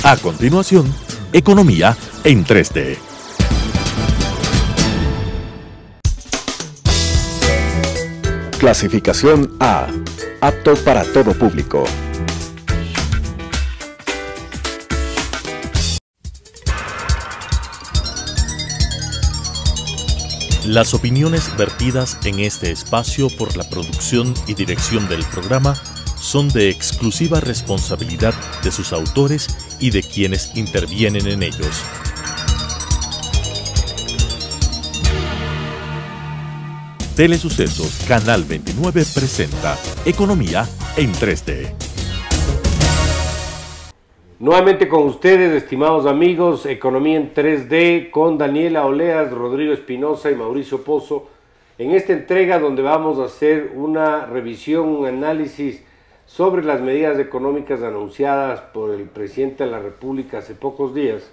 A continuación, Economía en 3D. Clasificación A. Apto para todo público. Las opiniones vertidas en este espacio por la producción y dirección del programa son de exclusiva responsabilidad de sus autores y de quienes intervienen en ellos. Telesucesos Canal 29 presenta Economía en 3D. Nuevamente con ustedes, estimados amigos, Economía en 3D con Daniela Oleas, Rodrigo Espinosa y Mauricio Pozo. En esta entrega donde vamos a hacer una revisión, un análisis sobre las medidas económicas anunciadas por el presidente de la República hace pocos días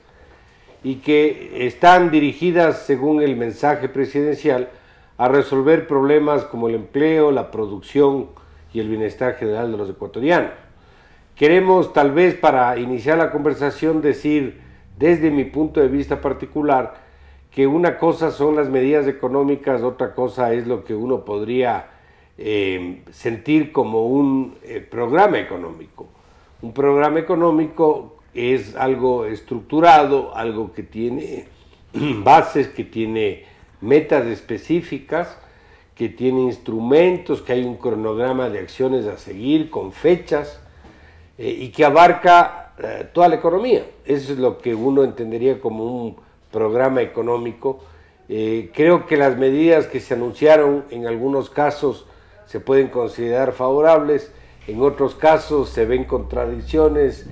y que están dirigidas, según el mensaje presidencial, a resolver problemas como el empleo, la producción y el bienestar general de los ecuatorianos. Queremos, tal vez para iniciar la conversación, decir desde mi punto de vista particular que una cosa son las medidas económicas, otra cosa es lo que uno podría sentir como un programa económico. Un programa económico es algo estructurado, algo que tiene bases, que tiene metas específicas, que tiene instrumentos, que hay un cronograma de acciones a seguir con fechas y que abarca toda la economía. Eso es lo que uno entendería como un programa económico. Creo que las medidas que se anunciaron en algunos casos se pueden considerar favorables, en otros casos se ven contradicciones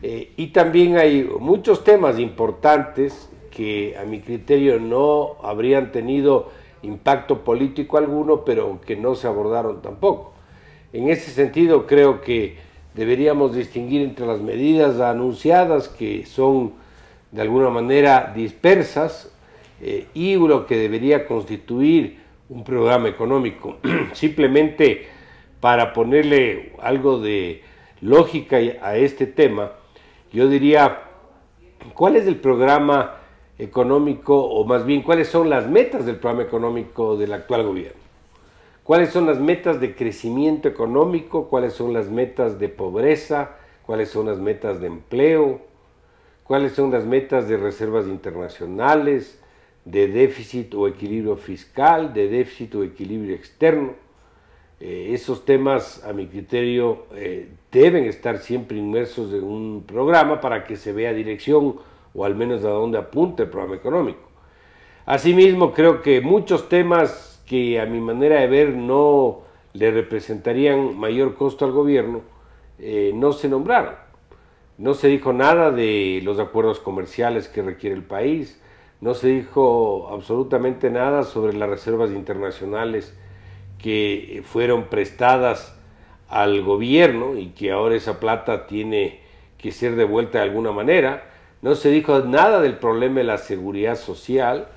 y también hay muchos temas importantes que a mi criterio no habrían tenido impacto político alguno, pero que no se abordaron tampoco. En ese sentido, creo que deberíamos distinguir entre las medidas anunciadas, que son de alguna manera dispersas, y lo que debería constituir un programa económico. Simplemente para ponerle algo de lógica a este tema, yo diría, ¿cuál es el programa económico, o más bien, cuáles son las metas del programa económico del actual gobierno? ¿Cuáles son las metas de crecimiento económico? ¿Cuáles son las metas de pobreza? ¿Cuáles son las metas de empleo? ¿Cuáles son las metas de reservas internacionales, de déficit o equilibrio fiscal, de déficit o equilibrio externo? Esos temas, a mi criterio, deben estar siempre inmersos en un programa para que se vea dirección, o al menos a dónde apunta el programa económico. Asimismo, creo que muchos temas que a mi manera de ver no le representarían mayor costo al gobierno, no se nombraron. No se dijo nada de los acuerdos comerciales que requiere el país, no se dijo absolutamente nada sobre las reservas internacionales que fueron prestadas al gobierno y que ahora esa plata tiene que ser devuelta de alguna manera. No se dijo nada del problema de la seguridad social,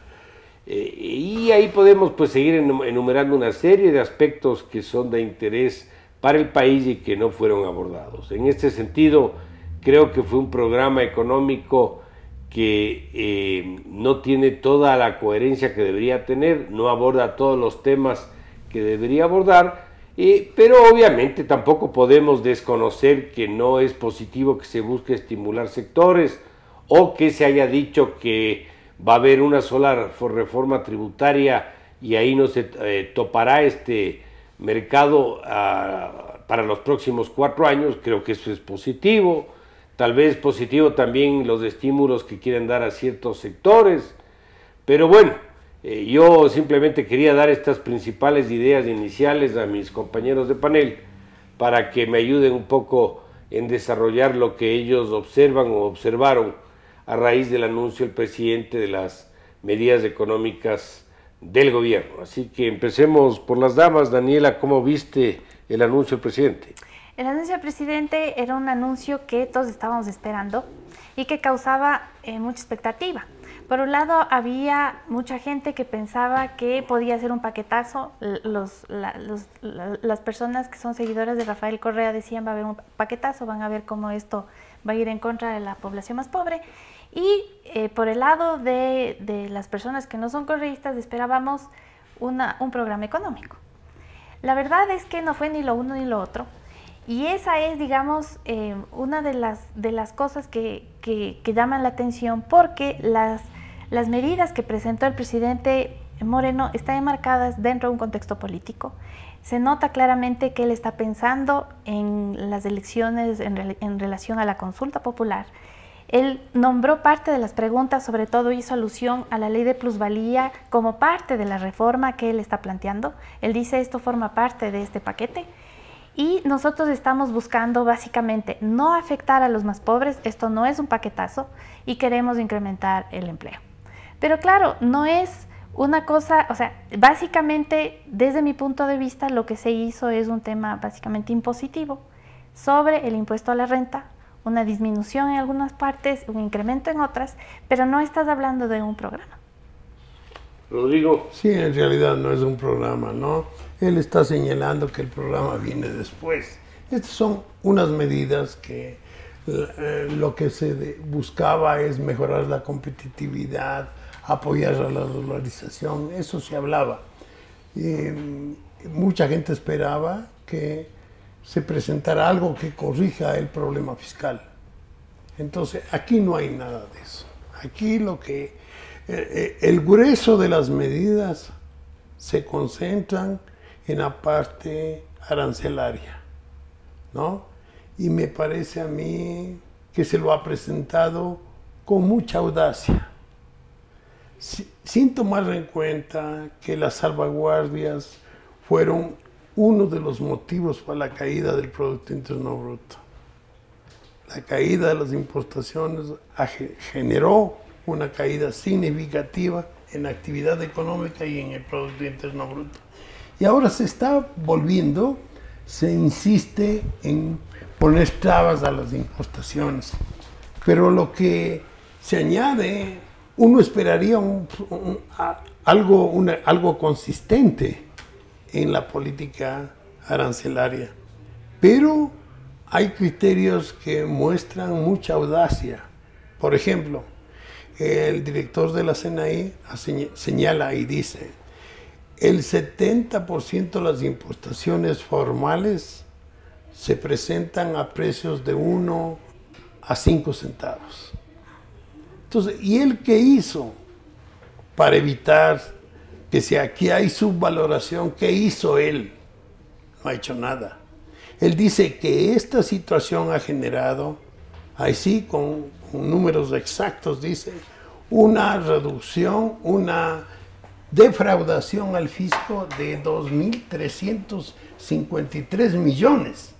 y ahí podemos pues seguir enumerando una serie de aspectos que son de interés para el país y que no fueron abordados. En este sentido, creo que fue un programa económico que no tiene toda la coherencia que debería tener, no aborda todos los temas que debería abordar, pero obviamente tampoco podemos desconocer que no es positivo que se busque estimular sectores, o que se haya dicho que va a haber una sola reforma tributaria y ahí no se topará este mercado para los próximos 4 años. Creo que eso es positivo. Tal vez positivo también los estímulos que quieren dar a ciertos sectores, pero bueno, yo simplemente quería dar estas principales ideas iniciales a mis compañeros de panel para que me ayuden un poco en desarrollar lo que ellos observan o observaron a raíz del anuncio del presidente de las medidas económicas del gobierno. Así que empecemos por las damas. Daniela, ¿cómo viste el anuncio del presidente? El anuncio del presidente era un anuncio que todos estábamos esperando y que causaba mucha expectativa, Por un lado, había mucha gente que pensaba que podía ser un paquetazo. Las personas que son seguidoras de Rafael Correa decían va a haber un paquetazo, van a ver cómo esto va a ir en contra de la población más pobre. Y por el lado de las personas que no son correístas, esperábamos un programa económico. La verdad es que no fue ni lo uno ni lo otro. Y esa es, digamos, una de las cosas que llaman la atención, porque las medidas que presentó el presidente Moreno están enmarcadas dentro de un contexto político. Se nota claramente que él está pensando en las elecciones en relación a la consulta popular. Él nombró parte de las preguntas, sobre todo hizo alusión a la ley de plusvalía como parte de la reforma que él está planteando. Él dice esto forma parte de este paquete. Y nosotros estamos buscando básicamente no afectar a los más pobres, esto no es un paquetazo, y queremos incrementar el empleo. Pero claro, no es una cosa, o sea, básicamente desde mi punto de vista lo que se hizo es un tema básicamente impositivo sobre el impuesto a la renta, una disminución en algunas partes, un incremento en otras, pero no estás hablando de un programa. Rodrigo. Sí, en realidad no es un programa, ¿no? Él está señalando que el programa viene después. Estas son unas medidas que lo que se buscaba es mejorar la competitividad, apoyar a la dolarización, eso se hablaba. Mucha gente esperaba que se presentara algo que corrija el problema fiscal. Entonces, aquí no hay nada de eso. Aquí el grueso de las medidas se concentran en la parte arancelaria, ¿no? Y me parece a mí que se lo ha presentado con mucha audacia, sin tomar en cuenta que las salvaguardias fueron uno de los motivos para la caída del Producto Interno Bruto. La caída de las importaciones generó una caída significativa en la actividad económica y en el Producto Interno Bruto. Y ahora se está volviendo, se insiste en poner trabas a las importaciones. Pero lo que se añade, uno esperaría algo consistente en la política arancelaria. Pero hay criterios que muestran mucha audacia. Por ejemplo, el director de la CNI señala y dice: el 70% de las importaciones formales se presentan a precios de 1 a 5 centavos. Entonces, ¿y él qué hizo para evitar que si aquí hay subvaloración? ¿Qué hizo él? No ha hecho nada. Él dice que esta situación ha generado, ahí sí, con números exactos, dice, una reducción, una defraudación al fisco de 2.353 millones.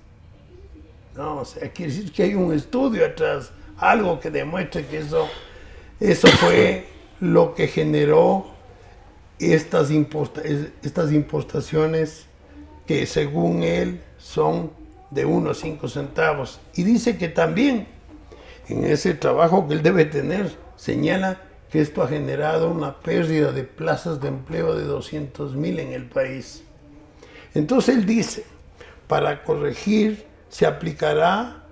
No, o sea, quiere decir que hay un estudio atrás, algo que demuestre que eso fue lo que generó estas importaciones que según él son de 1 a 5 centavos. Y dice que también en ese trabajo que él debe tener, señala que esto ha generado una pérdida de plazas de empleo de 200.000 en el país. Entonces él dice, para corregir se aplicará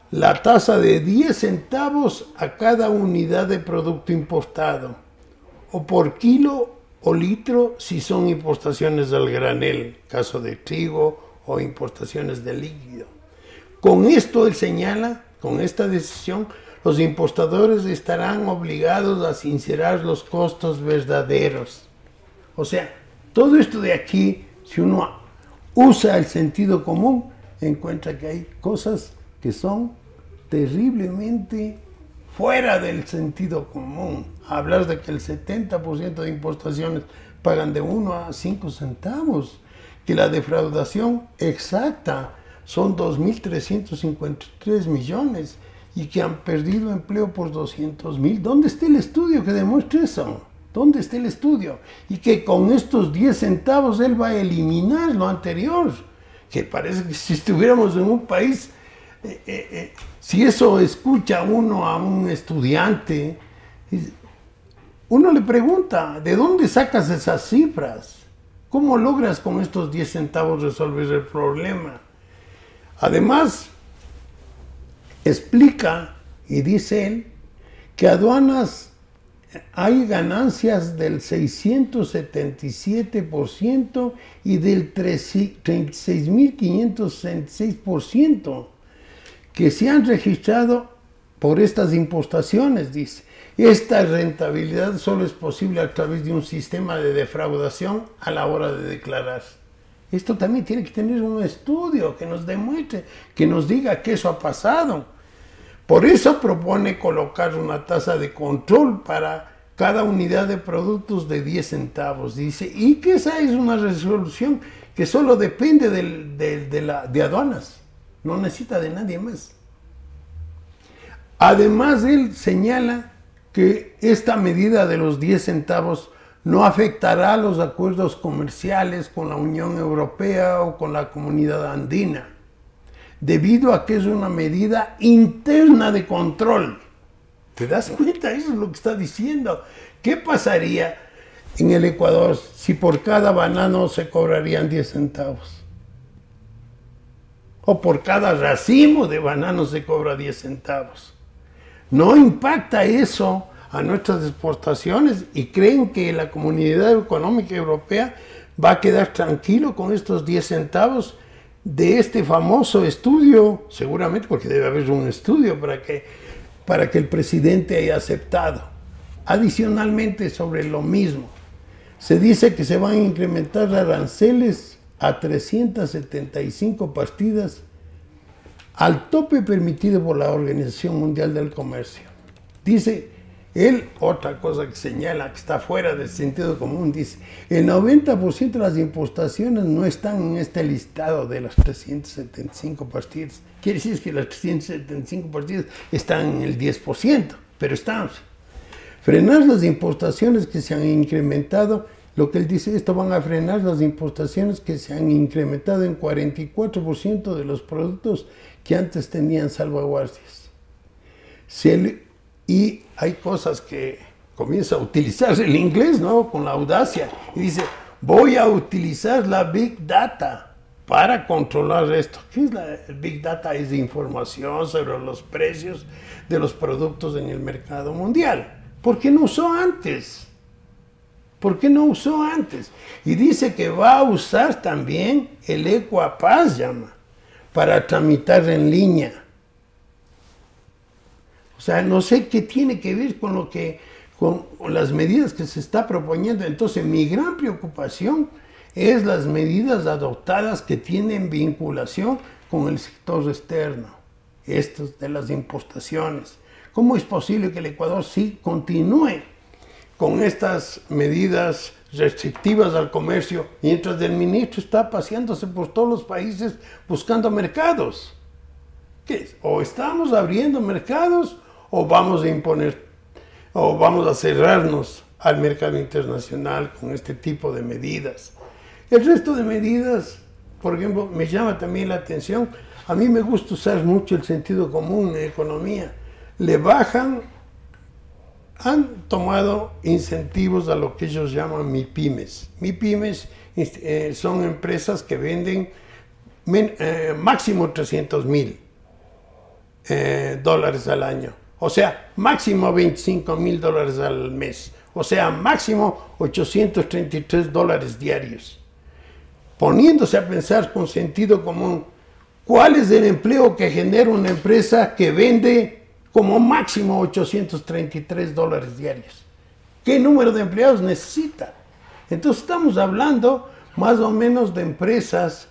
la tasa de 10 centavos a cada unidad de producto importado, o por kilo o litro si son importaciones al granel, caso de trigo o importaciones de líquido. Con esto él señala, con esta decisión, los importadores estarán obligados a sincerar los costos verdaderos. O sea, todo esto de aquí, si uno usa el sentido común, encuentra que hay cosas que son terriblemente fuera del sentido común. Hablar de que el 70% de importaciones pagan de 1 a 5 centavos, que la defraudación exacta son 2.353 millones y que han perdido empleo por 200.000. ¿Dónde está el estudio que demuestre eso? ¿Dónde está el estudio? Y que con estos 10 centavos él va a eliminar lo anterior. Que parece que si estuviéramos en un país, si eso escucha uno a un estudiante, uno le pregunta, ¿de dónde sacas esas cifras? ¿Cómo logras con estos 10 centavos resolver el problema? Además, explica y dice él que aduanas hay ganancias del 677% y del 36.566% que se han registrado por estas importaciones, dice. Esta rentabilidad solo es posible a través de un sistema de defraudación a la hora de declarar. Esto también tiene que tener un estudio que nos demuestre, que nos diga que eso ha pasado. Por eso propone colocar una tasa de control para cada unidad de productos de 10 centavos, dice, y que esa es una resolución que solo depende de aduanas, no necesita de nadie más. Además, él señala que esta medida de los 10 centavos no afectará a los acuerdos comerciales con la Unión Europea o con la Comunidad Andina, debido a que es una medida interna de control. ¿Te das cuenta? Eso es lo que está diciendo. ¿Qué pasaría en el Ecuador si por cada banano se cobrarían 10 centavos? O por cada racimo de bananos se cobra 10 centavos. ¿No impacta eso a nuestras exportaciones y creen que la Comunidad Económica Europea va a quedar tranquilo con estos 10 centavos de este famoso estudio? Seguramente, porque debe haber un estudio para que el presidente haya aceptado. Adicionalmente, sobre lo mismo, se dice que se van a incrementar aranceles a 375 partidas al tope permitido por la Organización Mundial del Comercio. Dice él, otra cosa que señala que está fuera del sentido común, dice, el 90% de las importaciones no están en este listado de las 375 partidas. Quiere decir que las 375 partidas están en el 10%, pero están. Frenar las importaciones que se han incrementado, lo que él dice, esto van a frenar las importaciones que se han incrementado en 44% de los productos que antes tenían salvaguardias. Y hay cosas que comienza a utilizar el inglés, ¿no? Con la audacia. Y dice, voy a utilizar la Big Data para controlar esto. ¿Qué es la Big Data? Es información sobre los precios de los productos en el mercado mundial. ¿Por qué no usó antes? ¿Por qué no usó antes? Y dice que va a usar también el Ecuapaz, llama, para tramitar en línea. O sea, no sé qué tiene que ver con las medidas que se está proponiendo. Entonces, mi gran preocupación es las medidas adoptadas que tienen vinculación con el sector externo, estos de las importaciones. ¿Cómo es posible que el Ecuador sí continúe con estas medidas restrictivas al comercio mientras el ministro está paseándose por todos los países buscando mercados? ¿Qué es? O estamos abriendo mercados o vamos a imponer, o vamos a cerrarnos al mercado internacional con este tipo de medidas. El resto de medidas, por ejemplo, me llama también la atención. A mí me gusta usar mucho el sentido común en economía. Han tomado incentivos a lo que ellos llaman MIPYMES. MIPYMES son empresas que venden máximo $300,000 al año. O sea, máximo $25,000 al mes. O sea, máximo $833 diarios. Poniéndose a pensar con sentido común, ¿cuál es el empleo que genera una empresa que vende como máximo $833 diarios? ¿Qué número de empleados necesita? Entonces estamos hablando más o menos de empresas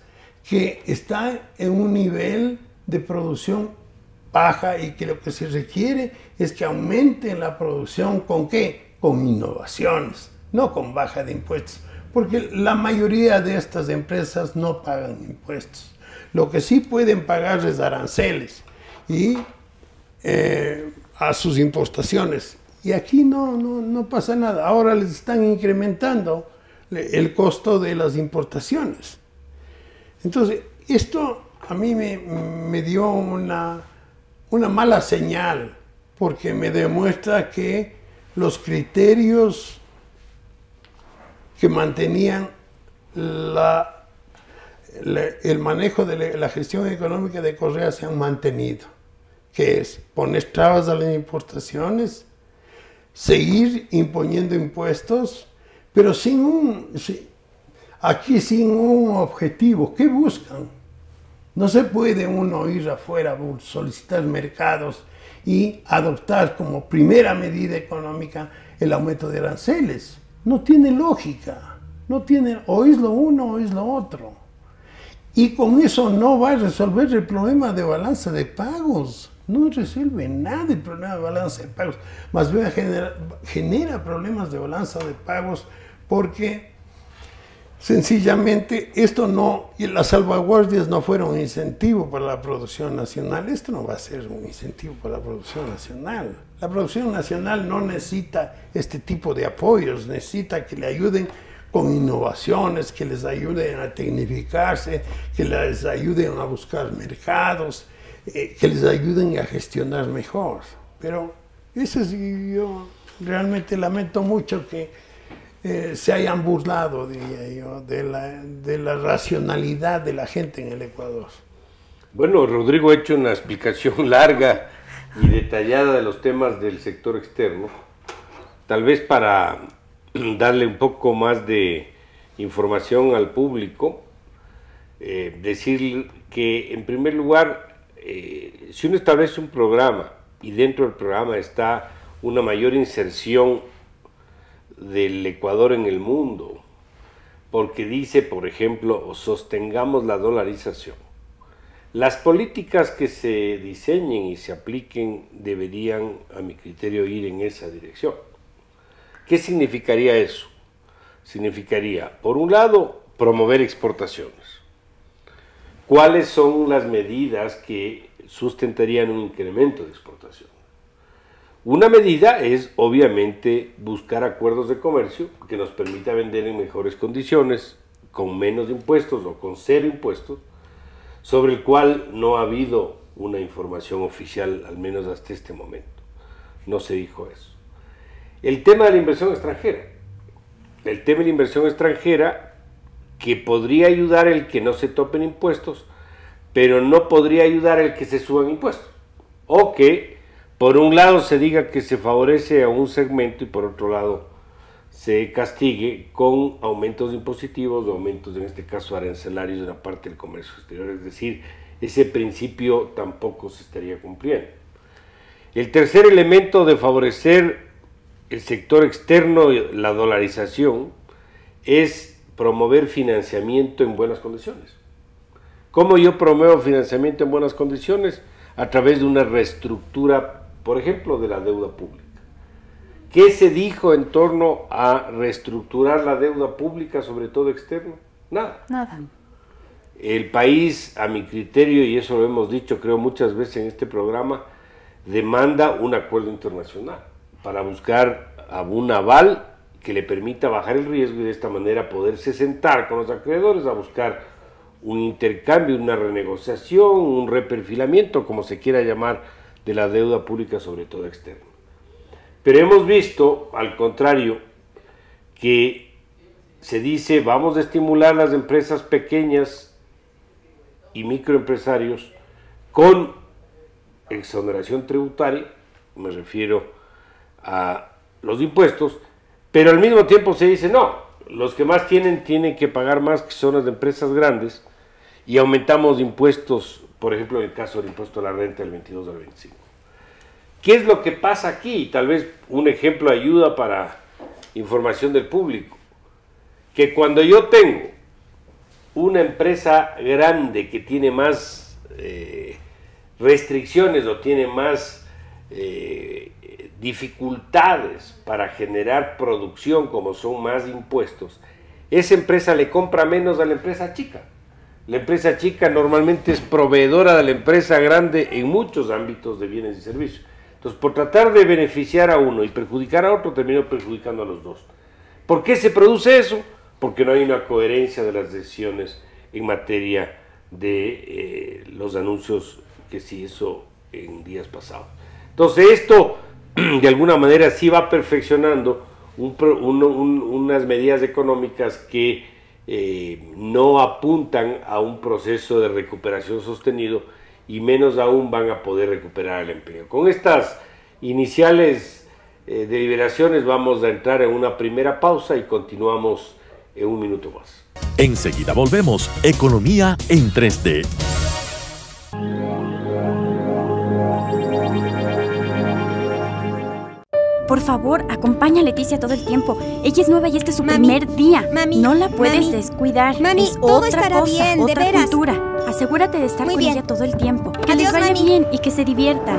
que están en un nivel de producción baja y que lo que se requiere es que aumente la producción. ¿Con qué? Con innovaciones, no con baja de impuestos, porque la mayoría de estas empresas no pagan impuestos. Lo que sí pueden pagar es aranceles y a sus importaciones. Y aquí no pasa nada. Ahora les están incrementando el costo de las importaciones. Entonces, esto a mí me dio una mala señal, porque me demuestra que los criterios que mantenían el manejo de la gestión económica de Correa se han mantenido, que es poner trabas a las importaciones, seguir imponiendo impuestos, pero aquí sin un objetivo. ¿Qué buscan? No se puede uno ir afuera a solicitar mercados y adoptar como primera medida económica el aumento de aranceles. No tiene lógica, no tiene, o es lo uno o es lo otro. Y con eso no va a resolver el problema de balanza de pagos. No resuelve nada el problema de balanza de pagos. Más bien genera problemas de balanza de pagos porque sencillamente esto no, y las salvaguardias no fueron un incentivo para la producción nacional. Esto no va a ser un incentivo para la producción nacional. La producción nacional no necesita este tipo de apoyos, necesita que le ayuden con innovaciones, que les ayuden a tecnificarse, que les ayuden a buscar mercados, que les ayuden a gestionar mejor. Pero eso sí, yo realmente lamento mucho que se hayan burlado, diría yo, de la racionalidad de la gente en el Ecuador. Bueno, Rodrigo ha hecho una explicación larga y detallada de los temas del sector externo. Tal vez para darle un poco más de información al público, decir que en primer lugar, si uno establece un programa y dentro del programa está una mayor inserción del Ecuador en el mundo, porque dice, por ejemplo, sostengamos la dolarización. Las políticas que se diseñen y se apliquen deberían, a mi criterio, ir en esa dirección. ¿Qué significaría eso? Significaría, por un lado, promover exportaciones. ¿Cuáles son las medidas que sustentarían un incremento de exportación? Una medida es, obviamente, buscar acuerdos de comercio que nos permita vender en mejores condiciones, con menos impuestos o con cero impuestos, sobre el cual no ha habido una información oficial, al menos hasta este momento. No se dijo eso. El tema de la inversión extranjera. El tema de la inversión extranjera que podría ayudar el que no se topen impuestos, pero no podría ayudar el que se suban impuestos. O que, por un lado, se diga que se favorece a un segmento y por otro lado se castigue con aumentos impositivos o aumentos, en este caso, arancelarios de la parte del comercio exterior. Es decir, ese principio tampoco se estaría cumpliendo. El tercer elemento de favorecer el sector externo, la dolarización, es promover financiamiento en buenas condiciones. ¿Cómo yo promuevo financiamiento en buenas condiciones? A través de una reestructura, por ejemplo, de la deuda pública. ¿Qué se dijo en torno a reestructurar la deuda pública, sobre todo externa? Nada. Nada. El país, a mi criterio, y eso lo hemos dicho creo muchas veces en este programa, demanda un acuerdo internacional para buscar un aval que le permita bajar el riesgo y de esta manera poderse sentar con los acreedores a buscar un intercambio, una renegociación, un reperfilamiento, como se quiera llamar, de la deuda pública, sobre todo externa. Pero hemos visto, al contrario, que se dice vamos a estimular las empresas pequeñas y microempresarios con exoneración tributaria, me refiero a los impuestos, pero al mismo tiempo se dice no, los que más tienen que pagar más, que son las empresas grandes, y aumentamos impuestos, por ejemplo en el caso del impuesto a la renta del 22 al 25. ¿Qué es lo que pasa aquí? Tal vez un ejemplo ayuda para información del público, que cuando yo tengo una empresa grande que tiene más restricciones o tiene más dificultades para generar producción, como son más impuestos, esa empresa le compra menos a la empresa chica. La empresa chica normalmente es proveedora de la empresa grande en muchos ámbitos de bienes y servicios. Entonces, por tratar de beneficiar a uno y perjudicar a otro, termino perjudicando a los dos. ¿Por qué se produce eso? Porque no hay una coherencia de las decisiones en materia de los anuncios que se hizo en días pasados. Entonces, esto de alguna manera sí va perfeccionando unas medidas económicas que no apuntan a un proceso de recuperación sostenido y menos aún van a poder recuperar el empleo. Con estas iniciales deliberaciones vamos a entrar en una primera pausa y continuamos en un minuto más. Enseguida volvemos. Economía en 3D. Por favor, acompaña a Leticia todo el tiempo. Ella es nueva y este es su primer día. Mami, no la puedes descuidar. Mami, es todo otra estará cosa, bien, otra de veras. cultura. Asegúrate de estar Muy con bien. ella todo el tiempo. Que Adiós, les vaya mami. bien y que se divierta.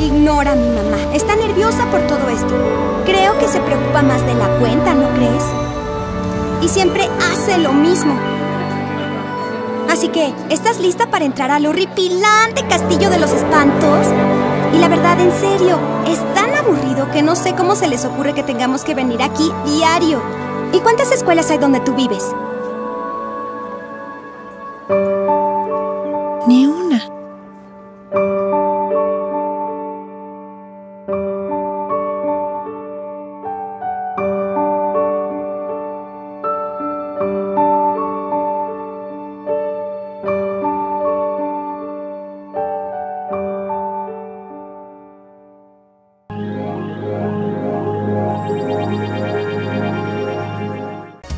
Ignora a mi mamá. Está nerviosa por todo esto. Creo que se preocupa más de la cuenta, ¿no crees? Y siempre hace lo mismo. Así que, ¿estás lista para entrar al horripilante castillo de los espantos? Y la verdad, en serio, es tan aburrido que no sé cómo se les ocurre que tengamos que venir aquí diario. ¿Y cuántas escuelas hay donde tú vives? Ni una.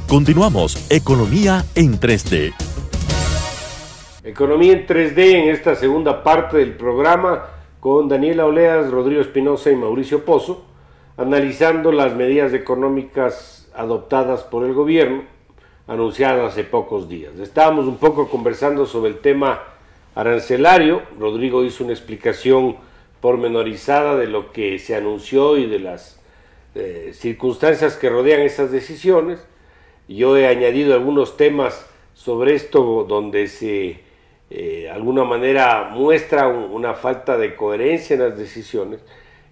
Continuamos. Economía en 3D. Economía en 3D en esta segunda parte del programa con Daniela Oleas, Rodrigo Espinosa y Mauricio Pozo, analizando las medidas económicas adoptadas por el gobierno, anunciadas hace pocos días. Estábamos un poco conversando sobre el tema arancelario. Rodrigo hizo una explicación pormenorizada de lo que se anunció y de las circunstancias que rodean esas decisiones. Yo he añadido algunos temas sobre esto donde se de alguna manera muestra una falta de coherencia en las decisiones.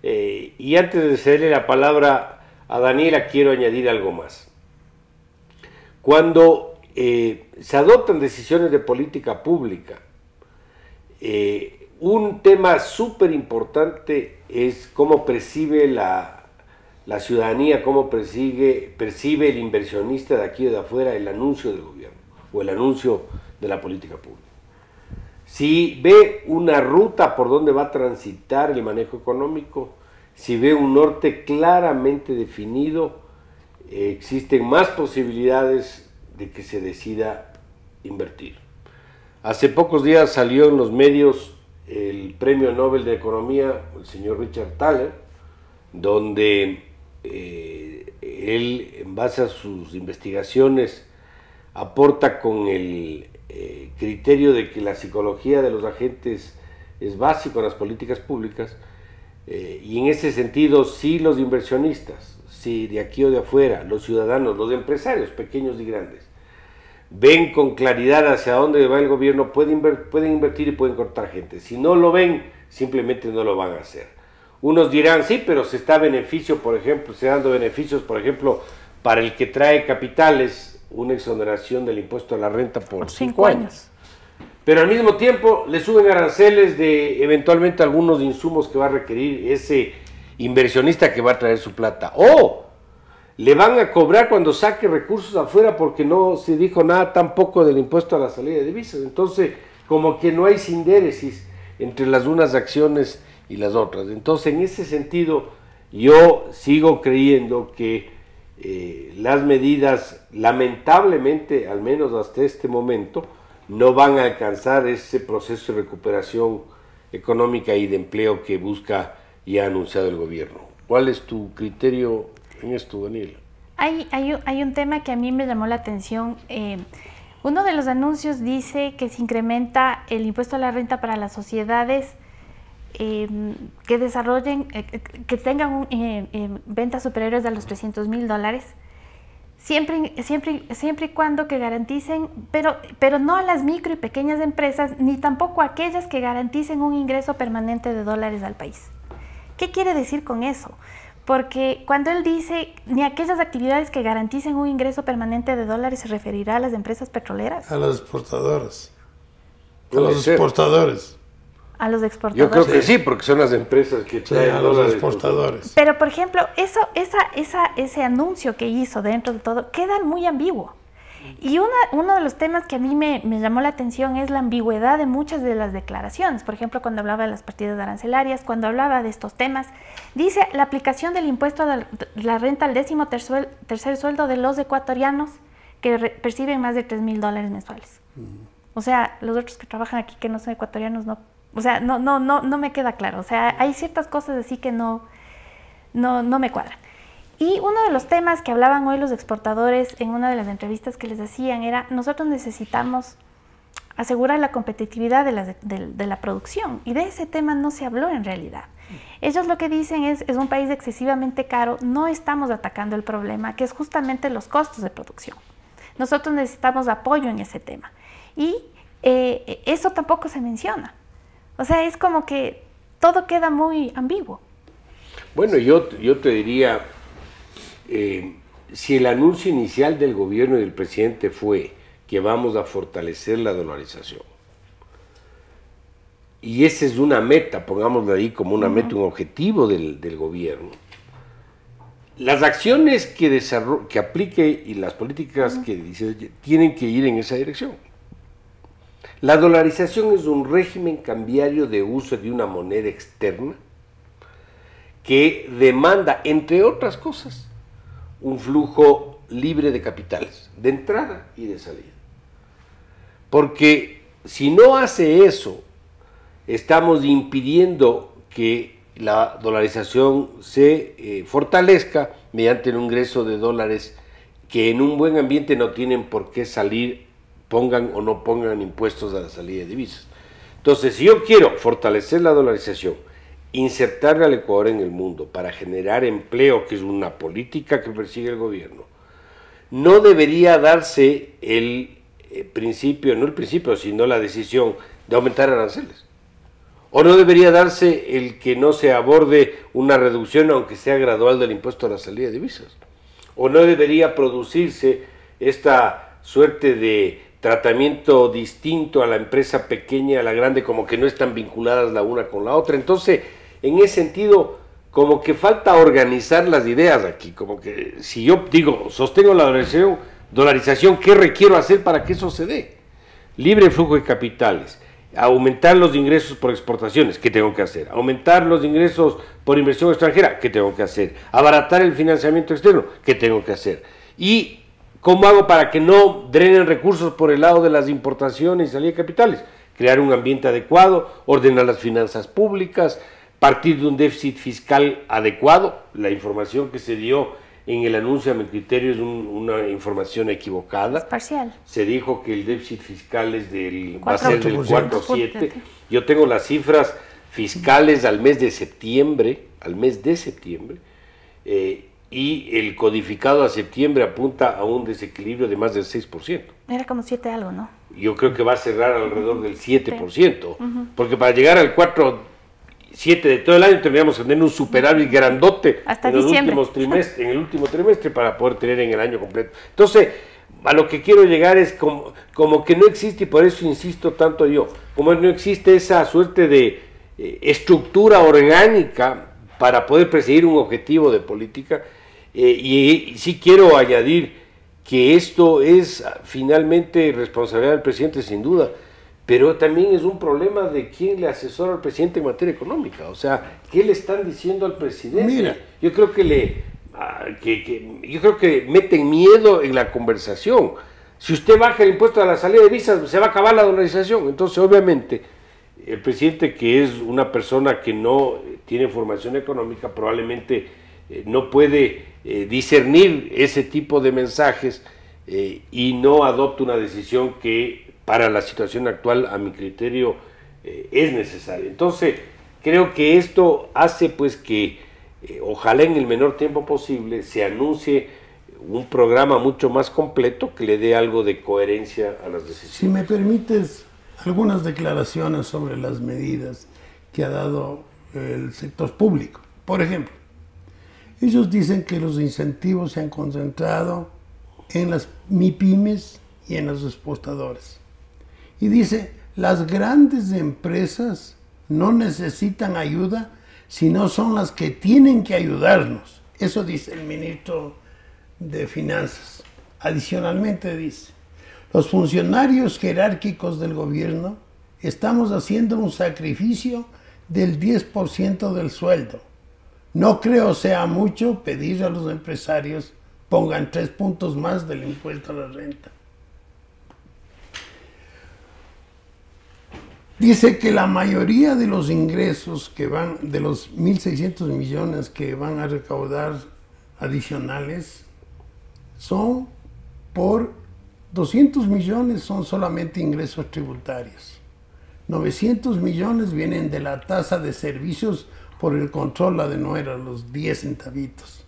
Y antes de cederle la palabra a Daniela, quiero añadir algo más. Cuando se adoptan decisiones de política pública, un tema súper importante es cómo percibe la ciudadanía, cómo percibe el inversionista de aquí o de afuera el anuncio del gobierno o el anuncio de la política pública. Si ve una ruta por donde va a transitar el manejo económico, si ve un norte claramente definido, existen más posibilidades de que se decida invertir. Hace pocos días salió en los medios el Premio Nobel de Economía, el señor Richard Thaler, donde él, en base a sus investigaciones, aporta con el criterio de que la psicología de los agentes es básico en las políticas públicas, y en ese sentido, si los inversionistas, si de aquí o de afuera, los ciudadanos, los empresarios, pequeños y grandes, ven con claridad hacia dónde va el gobierno, pueden invertir y pueden cortar gente. Si no lo ven, simplemente no lo van a hacer. Unos dirán, sí, pero se está beneficio, por ejemplo, se dando beneficios, por ejemplo, para el que trae capitales, una exoneración del impuesto a la renta por 5 años. Pero al mismo tiempo le suben aranceles de eventualmente algunos insumos que va a requerir ese inversionista que va a traer su plata. O le van a cobrar cuando saque recursos afuera porque no se dijo nada tampoco del impuesto a la salida de divisas. Entonces, como que no hay sindéresis entre las unas acciones y las otras. Entonces, en ese sentido, yo sigo creyendo que las medidas, lamentablemente, al menos hasta este momento, no van a alcanzar ese proceso de recuperación económica y de empleo que busca y ha anunciado el gobierno. ¿Cuál es tu criterio en esto, Daniela? Hay un tema que a mí me llamó la atención. Uno de los anuncios dice que se incrementa el impuesto a la renta para las sociedades que desarrollen, que tengan ventas superiores a los $300.000, siempre y cuando que garanticen, pero no a las micro y pequeñas empresas, ni tampoco a aquellas que garanticen un ingreso permanente de dólares al país. ¿Qué quiere decir con eso? Porque cuando él dice ni aquellas actividades que garanticen un ingreso permanente de dólares, se referirá a las empresas petroleras. A las exportadoras. A los exportadores. A los exportadores. Yo creo que sí, porque son las empresas que traen a los dólares. exportadores. Pero, por ejemplo, ese anuncio que hizo dentro de todo queda muy ambiguo. Y uno de los temas que a mí me llamó la atención es la ambigüedad de muchas de las declaraciones. Por ejemplo, cuando hablaba de las partidas arancelarias, cuando hablaba de estos temas, dice la aplicación del impuesto de la renta al 13º sueldo de los ecuatorianos que perciben más de $3.000 mensuales. O sea, los otros que trabajan aquí que no son ecuatorianos, no, o sea, no me queda claro. O sea, hay ciertas cosas así que no me cuadran. Y uno de los temas que hablaban hoy los exportadores en una de las entrevistas que les hacían era: nosotros necesitamos asegurar la competitividad de la producción, y de ese tema no se habló en realidad. Ellos lo que dicen es un país excesivamente caro, no estamos atacando el problema, que es justamente los costos de producción. Nosotros necesitamos apoyo en ese tema. Y eso tampoco se menciona. O sea, es como que todo queda muy ambiguo. Bueno, yo te diría, si el anuncio inicial del gobierno y del presidente fue que vamos a fortalecer la dolarización, y esa es una meta, pongámoslo ahí como una meta, un objetivo del gobierno, las acciones que aplique y las políticas que dice tienen que ir en esa dirección. La dolarización es un régimen cambiario de uso de una moneda externa que demanda, entre otras cosas, un flujo libre de capitales, de entrada y de salida. Porque si no hace eso, estamos impidiendo que la dolarización se fortalezca mediante el ingreso de dólares que en un buen ambiente no tienen por qué salir, pongan o no pongan impuestos a la salida de divisas. Entonces, si yo quiero fortalecer la dolarización, insertarle al Ecuador en el mundo para generar empleo, que es una política que persigue el gobierno, no debería darse el principio, no el principio, sino la decisión de aumentar aranceles. O no debería darse el que no se aborde una reducción, aunque sea gradual, del impuesto a la salida de divisas. O no debería producirse esta suerte de tratamiento distinto a la empresa pequeña, a la grande, como que no están vinculadas la una con la otra. Entonces, en ese sentido, como que falta organizar las ideas aquí, como que si yo digo, sostengo la dolarización, ¿qué requiero hacer para que eso se dé? Libre flujo de capitales, aumentar los ingresos por exportaciones, ¿qué tengo que hacer? Aumentar los ingresos por inversión extranjera, ¿qué tengo que hacer? Abaratar el financiamiento externo, ¿qué tengo que hacer? Y ¿cómo hago para que no drenen recursos por el lado de las importaciones y salida de capitales? Crear un ambiente adecuado, ordenar las finanzas públicas, partir de un déficit fiscal adecuado. La información que se dio en el anuncio, a mi criterio, es una información equivocada. Es parcial. Se dijo que el déficit fiscal va a ser del 4,7. 4. Yo tengo las cifras fiscales al mes de septiembre, y el codificado a septiembre apunta a un desequilibrio de más del 6%. Era como 7 algo, ¿no? Yo creo que va a cerrar alrededor del 7%, porque para llegar al 4,7 de todo el año tendríamos que tener un superávit grandote hasta en el último trimestre para poder tener en el año completo. Entonces, a lo que quiero llegar es como que no existe, y por eso insisto tanto yo, como no existe esa suerte de estructura orgánica para poder perseguir un objetivo de política. Y sí quiero añadir que esto es finalmente responsabilidad del presidente, sin duda, pero también es un problema de quién le asesora al presidente en materia económica. O sea, ¿qué le están diciendo al presidente? Mira, yo creo que yo creo que meten miedo en la conversación. Si usted baja el impuesto a la salida de divisas, se va a acabar la dolarización. Entonces, obviamente, el presidente, que es una persona que no tiene formación económica, probablemente no puede discernir ese tipo de mensajes y no adopta una decisión que para la situación actual, a mi criterio, es necesaria. Entonces, creo que esto hace pues que ojalá en el menor tiempo posible se anuncie un programa mucho más completo que le dé algo de coherencia a las decisiones. Si me permites, algunas declaraciones sobre las medidas que ha dado el sector público. Por ejemplo, ellos dicen que los incentivos se han concentrado en las MIPYMES y en los exportadores. Y dice, las grandes empresas no necesitan ayuda, sino son las que tienen que ayudarnos. Eso dice el ministro de Finanzas. Adicionalmente dice, los funcionarios jerárquicos del gobierno estamos haciendo un sacrificio del 10% del sueldo. No creo sea mucho pedir a los empresarios pongan 3 puntos más del impuesto a la renta. Dice que la mayoría de los ingresos que van, de los 1.600 millones que van a recaudar adicionales, son por 200 millones son solamente ingresos tributarios. 900 millones vienen de la tasa de servicios por el control a denuera, los 10 centavitos.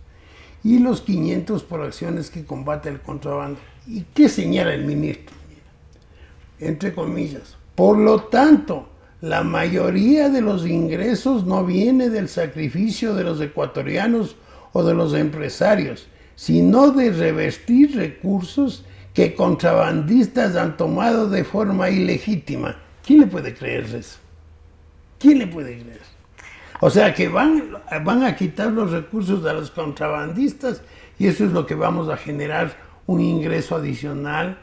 Y los 500 por acciones que combate el contrabando. ¿Y qué señala el ministro? Entre comillas. Por lo tanto, la mayoría de los ingresos no viene del sacrificio de los ecuatorianos o de los empresarios, sino de revestir recursos que contrabandistas han tomado de forma ilegítima. ¿Quién le puede creer eso? ¿Quién le puede creer? O sea que van a quitar los recursos a los contrabandistas y eso es lo que vamos a generar un ingreso adicional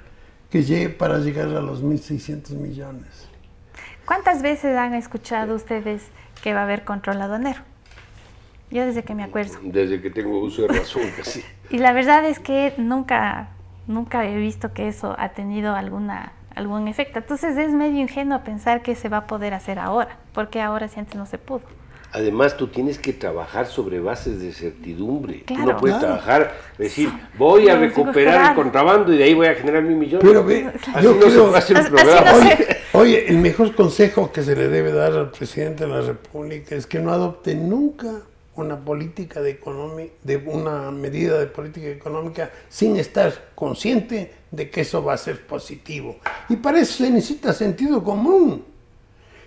que llegue para llegar a los 1.600 millones. ¿Cuántas veces han escuchado ustedes que va a haber control aduanero? Yo desde que me acuerdo. Desde que tengo uso de razón, casi. Y la verdad es que nunca he visto que eso ha tenido algún efecto. Entonces es medio ingenuo pensar que se va a poder hacer ahora, porque ahora si antes no se pudo. Además, tú tienes que trabajar sobre bases de certidumbre. Claro. Tú no puedes trabajar, decir, voy a recuperar el contrabando y de ahí voy a generar 1.000 millones. Pero ve, así no se va a hacer un programa. Oye, el mejor consejo que se le debe dar al presidente de la República es que no adopte nunca una política una medida de política económica sin estar consciente de que eso va a ser positivo. Y para eso se necesita sentido común.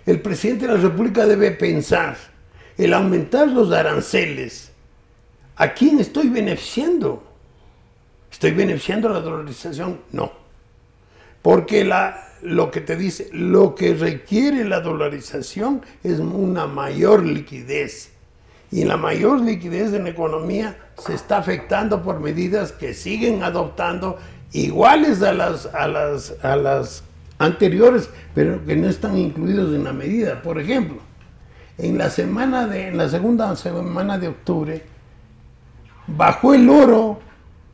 El presidente de la República debe pensar, el aumentar los aranceles, ¿a quién estoy beneficiando? ¿Estoy beneficiando a la dolarización? No. Porque lo que te dice, lo que requiere la dolarización es una mayor liquidez. Y la mayor liquidez en la economía se está afectando por medidas que siguen adoptando iguales a las anteriores, pero que no están incluidos en la medida. Por ejemplo, en la segunda semana de octubre, bajó el oro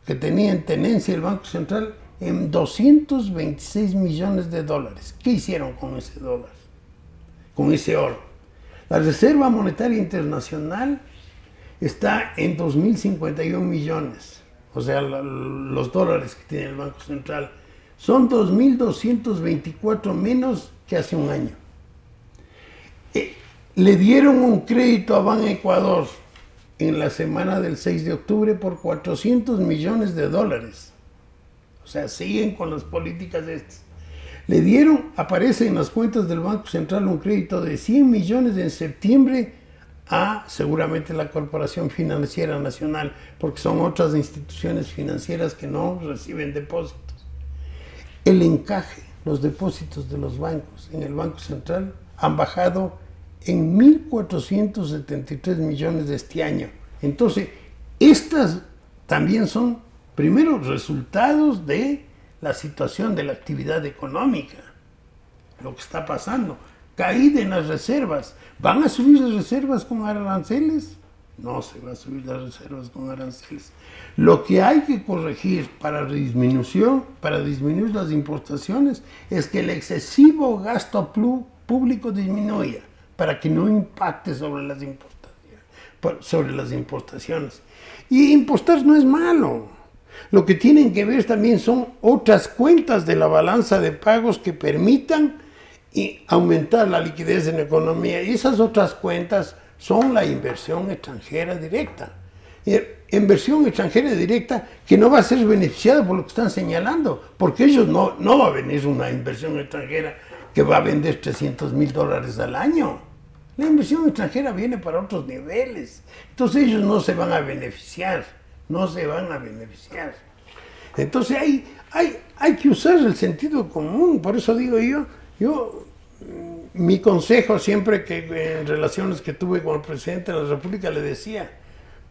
que tenía en tenencia el Banco Central en 226 millones de dólares. ¿Qué hicieron con ese dólar? Con ese oro. La Reserva Monetaria Internacional está en 2.051 millones. O sea, los dólares que tiene el Banco Central son 2.224 menos que hace un año. Le dieron un crédito a Ban Ecuador en la semana del 6 de octubre por 400 millones de dólares. O sea, siguen con las políticas de estas. Le dieron, aparece en las cuentas del Banco Central, un crédito de 100 millones en septiembre a seguramente la Corporación Financiera Nacional, porque son otras instituciones financieras que no reciben depósitos. El encaje, los depósitos de los bancos en el Banco Central han bajado en 1.473 millones de este año. Entonces, estas también son, primero, resultados de la situación de la actividad económica, lo que está pasando. Caída en las reservas. ¿Van a subir las reservas con aranceles? No se va a subir las reservas con aranceles. Lo que hay que corregir para disminuir las importaciones es que el excesivo gasto público disminuya, para que no impacte sobre las importaciones. Y importar no es malo. Lo que tienen que ver también son otras cuentas de la balanza de pagos que permitan aumentar la liquidez en la economía. Y esas otras cuentas son la inversión extranjera directa. Inversión extranjera directa que no va a ser beneficiada por lo que están señalando, porque ellos no va a venir una inversión extranjera que va a vender $300,000 al año. La inversión extranjera viene para otros niveles. Entonces ellos no se van a beneficiar. No se van a beneficiar. Entonces hay que usar el sentido común. Por eso digo yo mi consejo siempre que en relaciones que tuve con el presidente de la República le decía,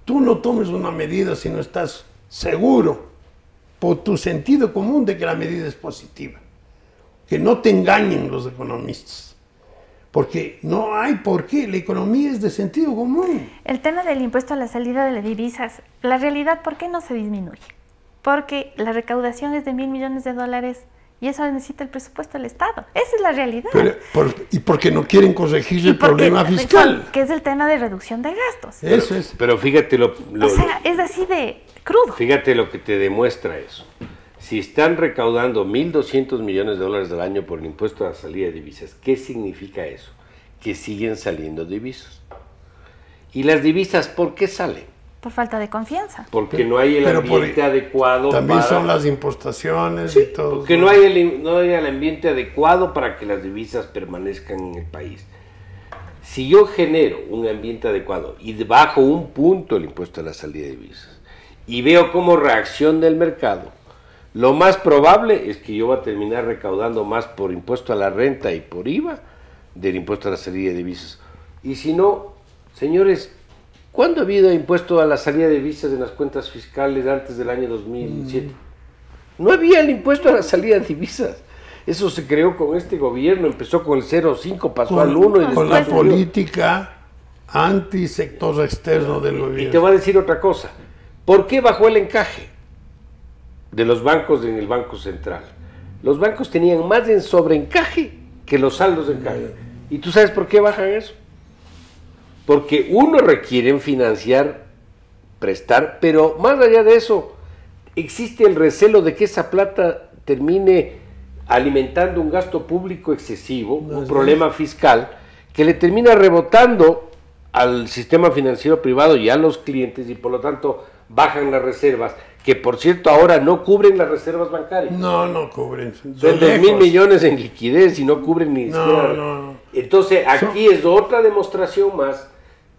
tú no tomes una medida si no estás seguro por tu sentido común de que la medida es positiva. Que no te engañen los economistas, porque no hay por qué, la economía es de sentido común. El tema del impuesto a la salida de las divisas, la realidad, ¿por qué no se disminuye? Porque la recaudación es de $1.000 millones y eso necesita el presupuesto del Estado. Esa es la realidad. Y porque no quieren corregir el problema fiscal. Que es el tema de reducción de gastos. Eso es. Pero fíjate o sea, es así de crudo. Fíjate lo que te demuestra eso. Si están recaudando $1.200 millones al año por el impuesto a la salida de divisas, ¿qué significa eso? Que siguen saliendo divisas. ¿Y las divisas por qué salen? Por falta de confianza. Porque no hay el ambiente adecuado. También son las importaciones y todo. Porque no hay el ambiente adecuado para que las divisas permanezcan en el país. Si yo genero un ambiente adecuado y bajo un punto el impuesto a la salida de divisas y veo cómo reacciona el mercado, lo más probable es que yo voy a terminar recaudando más por impuesto a la renta y por IVA del impuesto a la salida de divisas. Y si no, señores, ¿cuándo ha habido impuesto a la salida de divisas en las cuentas fiscales antes del año 2007? No había el impuesto a la salida de divisas. Eso se creó con este gobierno, empezó con el 0,5, pasó al 1. Con la política anti-sector externo del gobierno. Y te voy a decir otra cosa. ¿Por qué bajó el encaje de los bancos en el Banco Central? Los bancos tenían más en sobreencaje que los saldos de encaje. ¿Y tú sabes por qué bajan eso? Porque uno requieren financiar, prestar, pero más allá de eso, existe el recelo de que esa plata termine alimentando un gasto público excesivo, un problema fiscal, que le termina rebotando al sistema financiero privado y a los clientes, y por lo tanto bajan las reservas, que por cierto ahora no cubren las reservas bancarias. No cubren. Son 2.000 millones en liquidez y no cubren ni siquiera. No. Entonces aquí es otra demostración más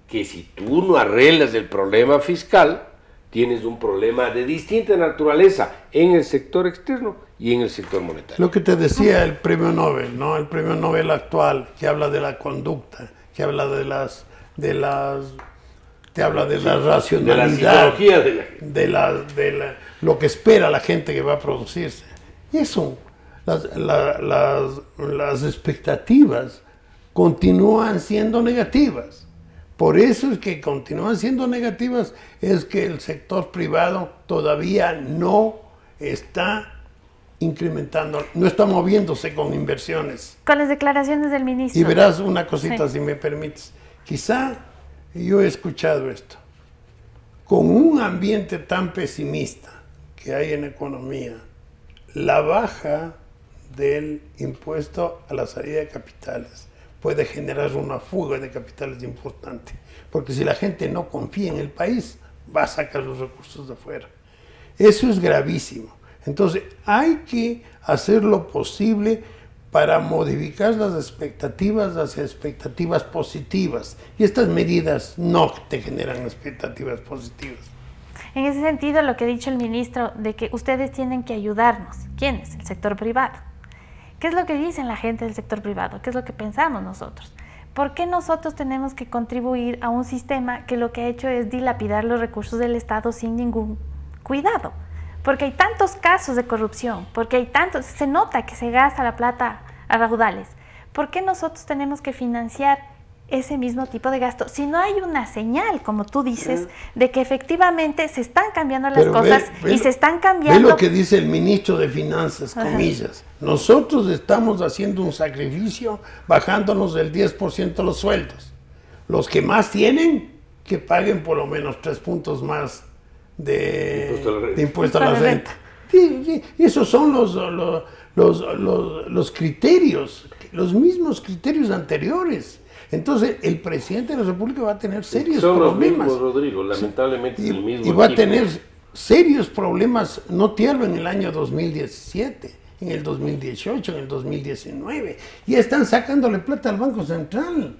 que si tú no arreglas el problema fiscal, tienes un problema de distinta naturaleza en el sector externo y en el sector monetario. Lo que te decía el premio Nobel, ¿no? El premio Nobel actual, que habla de la conducta, que habla te habla de la racionalidad, de lo que espera la gente que va a producirse. Y eso, las expectativas continúan siendo negativas. Por eso es que continúan siendo negativas, es que el sector privado todavía no está incrementando, no está moviéndose con inversiones. Con las declaraciones del ministro. Y verás una cosita, si me permites. Quizá yo he escuchado esto. Con un ambiente tan pesimista que hay en economía, la baja del impuesto a la salida de capitales puede generar una fuga de capitales importante, porque si la gente no confía en el país, va a sacar los recursos de afuera. Eso es gravísimo. Entonces, hay que hacer lo posible para modificar las expectativas hacia expectativas positivas. Y estas medidas no te generan expectativas positivas. En ese sentido, lo que ha dicho el ministro, de que ustedes tienen que ayudarnos. ¿Quiénes? El sector privado. ¿Qué es lo que dicen la gente del sector privado? ¿Qué es lo que pensamos nosotros? ¿Por qué nosotros tenemos que contribuir a un sistema que lo que ha hecho es dilapidar los recursos del Estado sin ningún cuidado? Porque hay tantos casos de corrupción, porque hay tantos, se nota que se gasta la plata a raudales. ¿Por qué nosotros tenemos que financiar ese mismo tipo de gasto? Si no hay una señal, como tú dices, de que efectivamente se están cambiando las cosas y se están cambiando... Ve lo que dice el ministro de Finanzas, comillas. Nosotros estamos haciendo un sacrificio bajándonos del 10% los sueldos. Los que más tienen, que paguen por lo menos 3 puntos más de impuesto a la renta. Sí, esos son los criterios, los mismos criterios anteriores. Entonces, el presidente de la República va a tener serios problemas. Son los mismos, Rodrigo, lamentablemente es el mismo. Y va a tener serios problemas, no tierno en el año 2017, en el 2018, en el 2019. Ya están sacándole plata al Banco Central.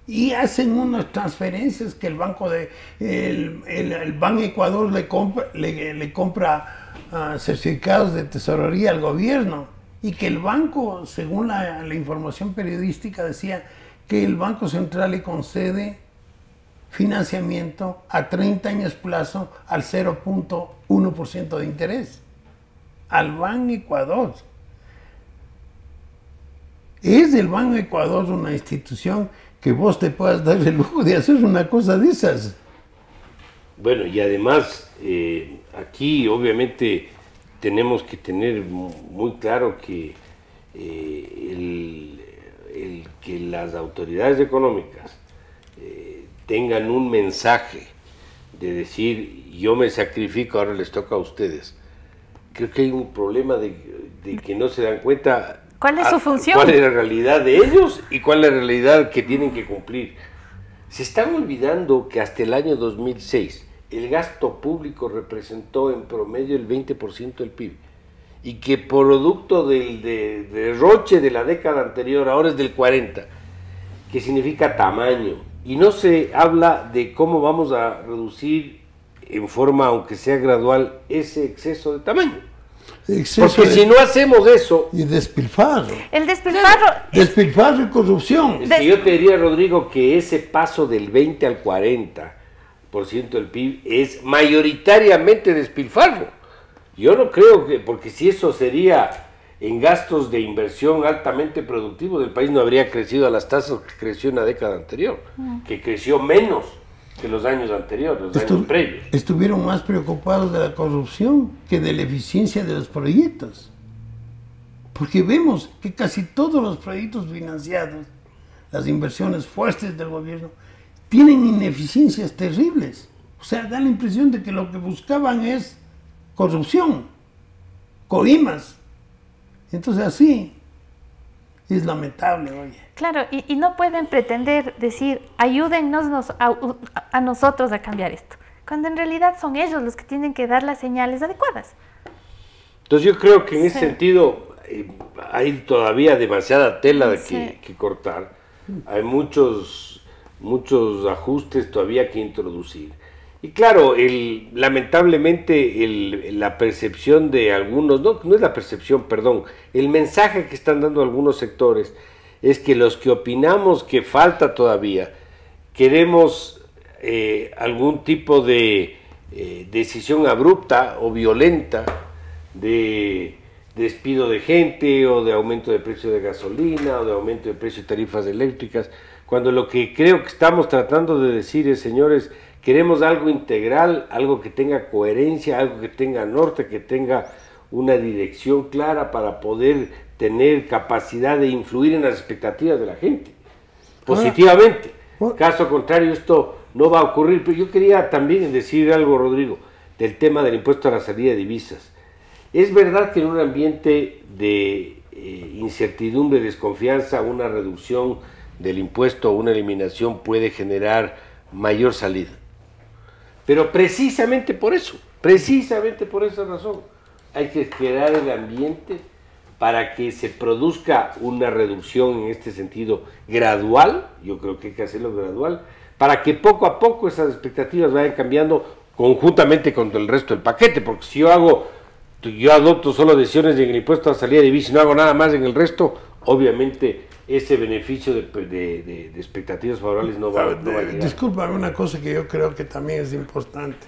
Y hacen unas transferencias que el Banco Ecuador le compra certificados de tesorería al gobierno. y que el banco, según la información periodística, decía que el Banco Central le concede financiamiento a 30 años plazo al 0.1% de interés al Banco Ecuador. ¿Es el Banco Ecuador una institución que vos te puedas dar el lujo de hacer una cosa de esas? Bueno, y además aquí obviamente tenemos que tener muy claro que que las autoridades económicas tengan un mensaje de decir yo me sacrifico, ahora les toca a ustedes. Creo que hay un problema de que no se dan cuenta ¿cuál es su función? ¿Cuál es la realidad de ellos y cuál es la realidad que tienen que cumplir? Se están olvidando que hasta el año 2006 el gasto público representó en promedio el 20% del PIB y que producto del derroche de la década anterior ahora es del 40%, que significa tamaño. Y no se habla de cómo vamos a reducir en forma, aunque sea gradual, ese exceso de tamaño. Porque si no hacemos eso... Y despilfarro. El despilfarro... Despilfarro y corrupción. Es que yo te diría, Rodrigo, que ese paso del 20 al 40% del PIB es mayoritariamente despilfarro. Yo no creo que, porque si eso sería en gastos de inversión altamente productivos, el país no habría crecido a las tasas que creció en la década anterior, que creció menos que los años anteriores, los años previos. Estuvieron más preocupados de la corrupción que de la eficiencia de los proyectos. Porque vemos que casi todos los proyectos financiados, las inversiones fuertes del gobierno, tienen ineficiencias terribles. O sea, da la impresión de que lo que buscaban es corrupción, coimas. Entonces así es lamentable, oye. Claro, y no pueden pretender decir, ayúdennos a nosotros a cambiar esto, cuando en realidad son ellos los que tienen que dar las señales adecuadas. Entonces yo creo que en ese sentido hay todavía demasiada tela que cortar, hay muchos ajustes todavía que introducir. Y claro, lamentablemente la percepción de algunos, no es la percepción, perdón, el mensaje que están dando algunos sectores es que los que opinamos que falta todavía, queremos algún tipo de decisión abrupta o violenta de despido de gente o de aumento de precio de gasolina o de aumento de precio de tarifas eléctricas, cuando lo que creo que estamos tratando de decir es, señores, queremos algo integral, algo que tenga coherencia, algo que tenga norte, que tenga una dirección clara para poder tener capacidad de influir en las expectativas de la gente, positivamente. Caso contrario, esto no va a ocurrir. Pero yo quería también decir algo, Rodrigo, del tema del impuesto a la salida de divisas. Es verdad que en un ambiente de incertidumbre, desconfianza, una reducción del impuesto o una eliminación puede generar mayor salida. Pero precisamente por eso, precisamente por esa razón, hay que crear el ambiente para que se produzca una reducción en este sentido gradual, yo creo que hay que hacerlo gradual, para que poco a poco esas expectativas vayan cambiando conjuntamente con el resto del paquete, porque si yo adopto solo decisiones en el impuesto a la salida de divisas y no hago nada más en el resto, obviamente ese beneficio de expectativas favorables no va a llegar. Discúlpame, una cosa que yo creo que también es importante.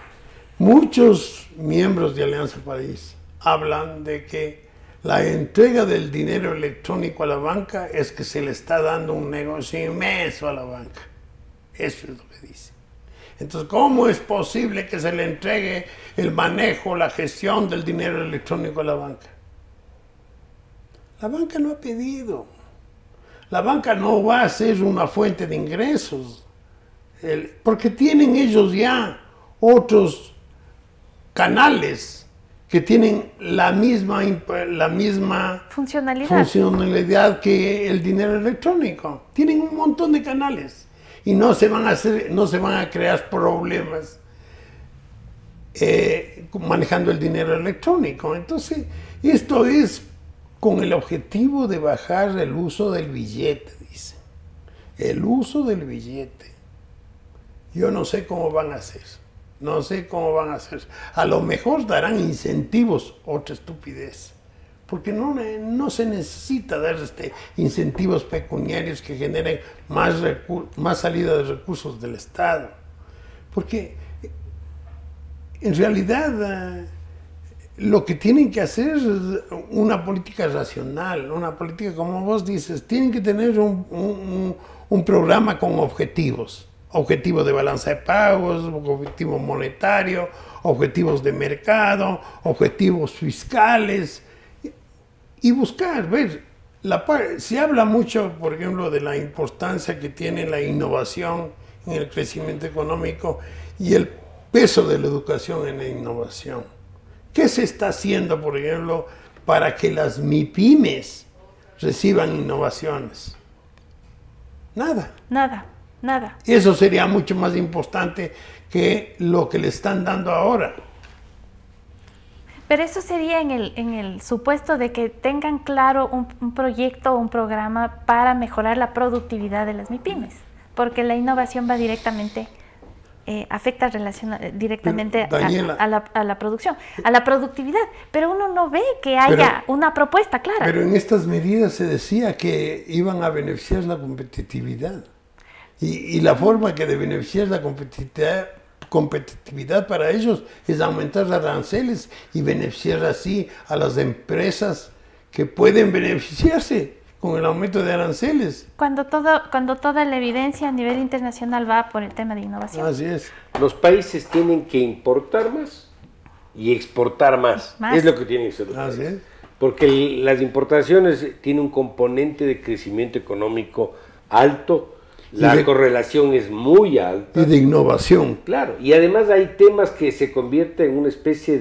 Muchos miembros de Alianza País hablan de que la entrega del dinero electrónico a la banca es que se le está dando un negocio inmenso a la banca. Eso es lo que dice. Entonces, ¿cómo es posible que se le entregue el manejo, la gestión del dinero electrónico a la banca? La banca no ha pedido. La banca no va a ser una fuente de ingresos, porque tienen ellos ya otros canales que tienen la misma funcionalidad que el dinero electrónico. Tienen un montón de canales y no se van a crear problemas manejando el dinero electrónico. Entonces, esto es con el objetivo de bajar el uso del billete, dice. El uso del billete. Yo no sé cómo van a hacer. No sé cómo van a hacer. A lo mejor darán incentivos, otra estupidez, porque no se necesita dar incentivos pecuniarios que generen más salida de recursos del Estado, porque en realidad lo que tienen que hacer es una política racional, una política, como vos dices, tienen que tener un programa con objetivos. Objetivo de balanza de pagos, objetivo monetario, objetivos de mercado, objetivos fiscales, y buscar, ver, se habla mucho, por ejemplo, de la importancia que tiene la innovación en el crecimiento económico y el peso de la educación en la innovación. ¿Qué se está haciendo, por ejemplo, para que las MIPYMES reciban innovaciones? Nada. Nada. Eso sería mucho más importante que lo que le están dando ahora. Pero eso sería en el supuesto de que tengan claro un proyecto o un programa para mejorar la productividad de las MIPYMES, porque la innovación va directamente, afecta directamente a la producción, a la productividad, pero uno no ve que haya una propuesta clara. Pero en estas medidas se decía que iban a beneficiar la competitividad. Y la forma que de beneficiar la competitividad para ellos es aumentar los aranceles y beneficiar así a las empresas que pueden beneficiarse con el aumento de aranceles. Cuando toda la evidencia a nivel internacional va por el tema de innovación. Así es. Los países tienen que importar más y exportar más. Es lo que tienen que hacer los países. Es. Porque las importaciones tienen un componente de crecimiento económico alto. La correlación es muy alta. Y de innovación. Claro, y además hay temas que se convierten en una especie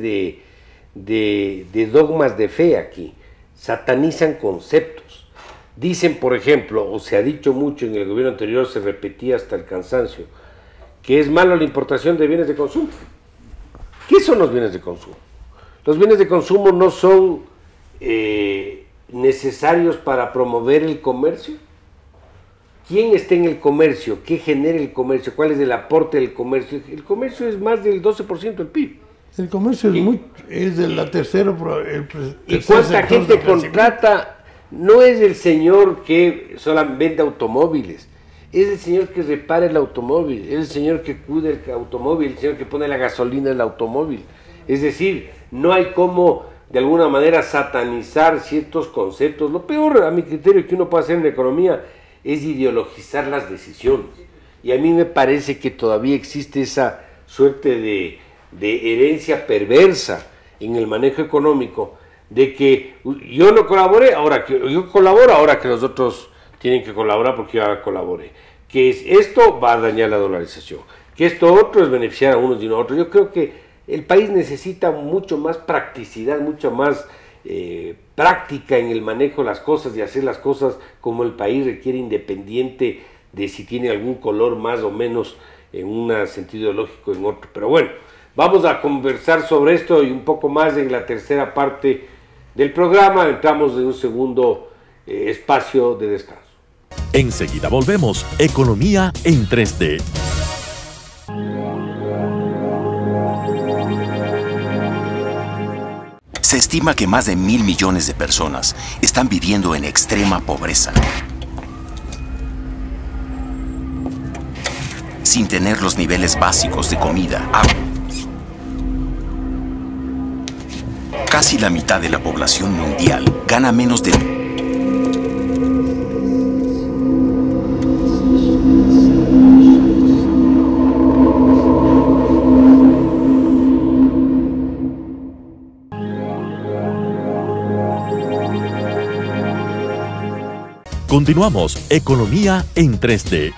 de dogmas de fe aquí. Satanizan conceptos. Dicen, por ejemplo, o se ha dicho mucho en el gobierno anterior, se repetía hasta el cansancio, que es malo la importación de bienes de consumo. ¿Qué son los bienes de consumo? Los bienes de consumo no son necesarios para promover el comercio. ¿Quién está en el comercio? ¿Qué genera el comercio? ¿Cuál es el aporte del comercio? El comercio es más del 12% del PIB. El comercio es de la tercera. ¿Y cuánta gente contrata? No es el señor que solamente vende automóviles, es el señor que repara el automóvil, es el señor que cuida el automóvil, el señor que pone la gasolina en el automóvil. Es decir, no hay como de alguna manera satanizar ciertos conceptos. Lo peor, a mi criterio, que uno puede hacer en la economía es ideologizar las decisiones. Y a mí me parece que todavía existe esa suerte de herencia perversa en el manejo económico, de que yo no colaboré, ahora que yo colaboro, ahora que los otros tienen que colaborar porque yo ahora colaboré. Que esto va a dañar la dolarización, que esto otro es beneficiar a unos y no a otros. Yo creo que el país necesita mucho más practicidad, mucha más práctica en el manejo de las cosas y hacer las cosas como el país requiere, independiente de si tiene algún color más o menos en un sentido ideológico en otro. Pero bueno, vamos a conversar sobre esto y un poco más en la tercera parte del programa. Entramos en un segundo espacio de descanso. Enseguida volvemos. Economía en 3D. Se estima que más de 1.000 millones de personas están viviendo en extrema pobreza, sin tener los niveles básicos de comida, agua. Casi la mitad de la población mundial gana menos de... Continuamos, Economía en 3D.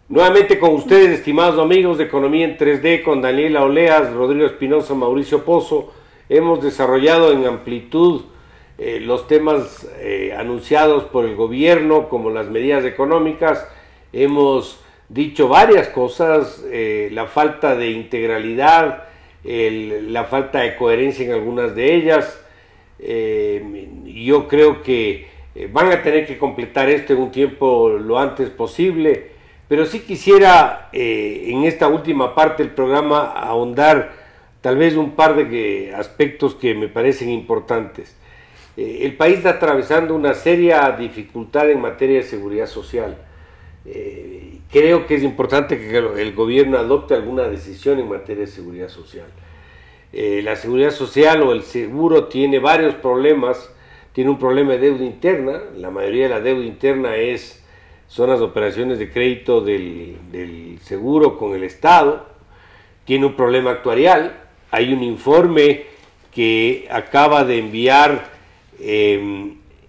Nuevamente con ustedes, estimados amigos de Economía en 3D, con Daniela Oleas, Rodrigo Espinosa, Mauricio Pozo. Hemos desarrollado en amplitud los temas anunciados por el gobierno, como las medidas económicas. Hemos dicho varias cosas, la falta de integralidad, la falta de coherencia en algunas de ellas. Yo creo que van a tener que completar esto en un tiempo lo antes posible, pero sí quisiera en esta última parte del programa ahondar tal vez un par de aspectos que me parecen importantes. El país está atravesando una seria dificultad en materia de seguridad social. Creo que es importante que el gobierno adopte alguna decisión en materia de seguridad social. La seguridad social o el seguro tiene varios problemas. Tiene un problema de deuda interna. La mayoría de la deuda interna son las operaciones de crédito del seguro con el Estado. Tiene un problema actuarial. Hay un informe que acaba de enviar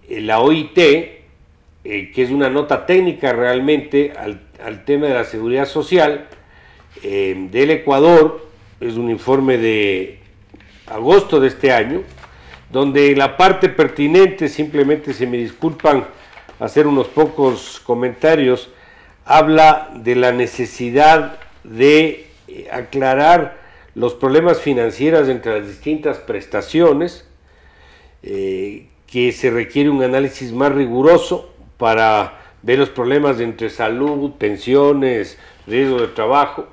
la OIT, que es una nota técnica realmente al tema de la seguridad social del Ecuador. Es un informe de agosto de este año, donde la parte pertinente, simplemente se me disculpan hacer unos pocos comentarios, habla de la necesidad de aclarar los financieros entre las distintas prestaciones, que se requiere un análisis más riguroso para ver los problemas entre salud, pensiones, riesgo de trabajo.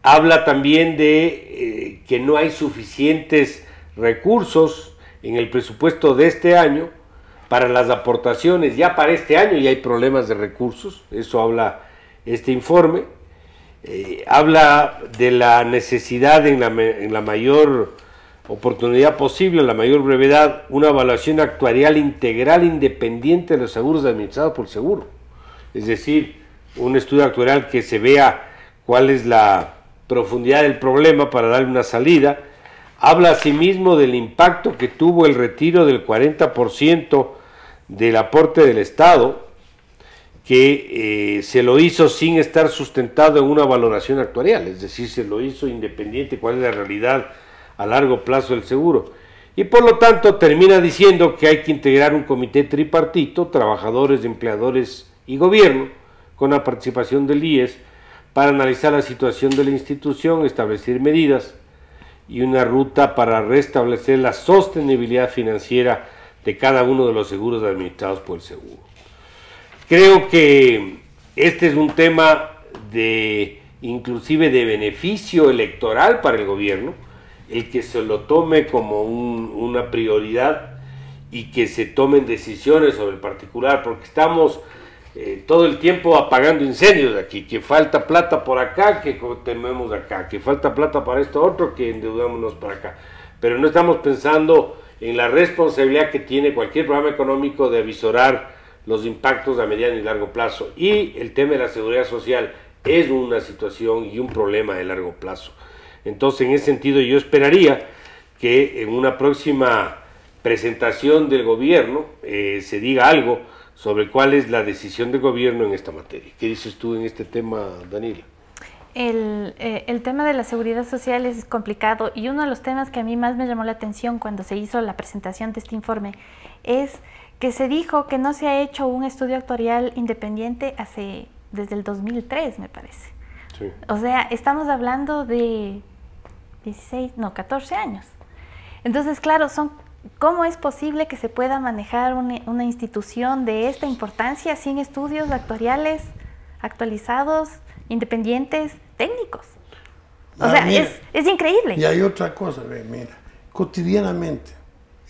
Habla también de que no hay suficientes recursos en el presupuesto de este año para las aportaciones. Ya para este año ya hay problemas de recursos, eso habla este informe. Habla de la necesidad en la mayor oportunidad posible, en la mayor brevedad, una evaluación actuarial integral independiente de los seguros administrados por el seguro. Es decir, un estudio actuarial que se vea cuál es la profundidad del problema para darle una salida. Habla asimismo del impacto que tuvo el retiro del 40% del aporte del Estado, que se lo hizo sin estar sustentado en una valoración actuarial, es decir, se lo hizo independiente cuál es la realidad a largo plazo del seguro. Y por lo tanto termina diciendo que hay que integrar un comité tripartito, trabajadores, empleadores y gobierno, con la participación del IES, para analizar la situación de la institución, establecer medidas y una ruta para restablecer la sostenibilidad financiera de cada uno de los seguros administrados por el seguro. Creo que este es un tema inclusive de beneficio electoral para el gobierno, el que se lo tome como una prioridad y que se tomen decisiones sobre el particular, porque estamos todo el tiempo apagando incendios aquí, que falta plata por acá, que tenemos acá, que falta plata para esto otro, que endeudámonos para acá, pero no estamos pensando en la responsabilidad que tiene cualquier programa económico de avisorar los impactos a mediano y largo plazo. Y el tema de la seguridad social es una situación y un problema de largo plazo. Entonces, en ese sentido, yo esperaría que en una próxima presentación del gobierno se diga algo sobre cuál es la decisión del gobierno en esta materia. ¿Qué dices tú en este tema, Daniela? El tema de la seguridad social es complicado, y uno de los temas que a mí más me llamó la atención cuando se hizo la presentación de este informe es que se dijo que no se ha hecho un estudio actuarial independiente desde el 2003, me parece. Sí. O sea, estamos hablando de 14 años. Entonces, claro, ¿cómo es posible que se pueda manejar una institución de esta importancia sin estudios actuariales actualizados, independientes, técnicos? O sea, mira, es increíble. Y hay otra cosa, mira, cotidianamente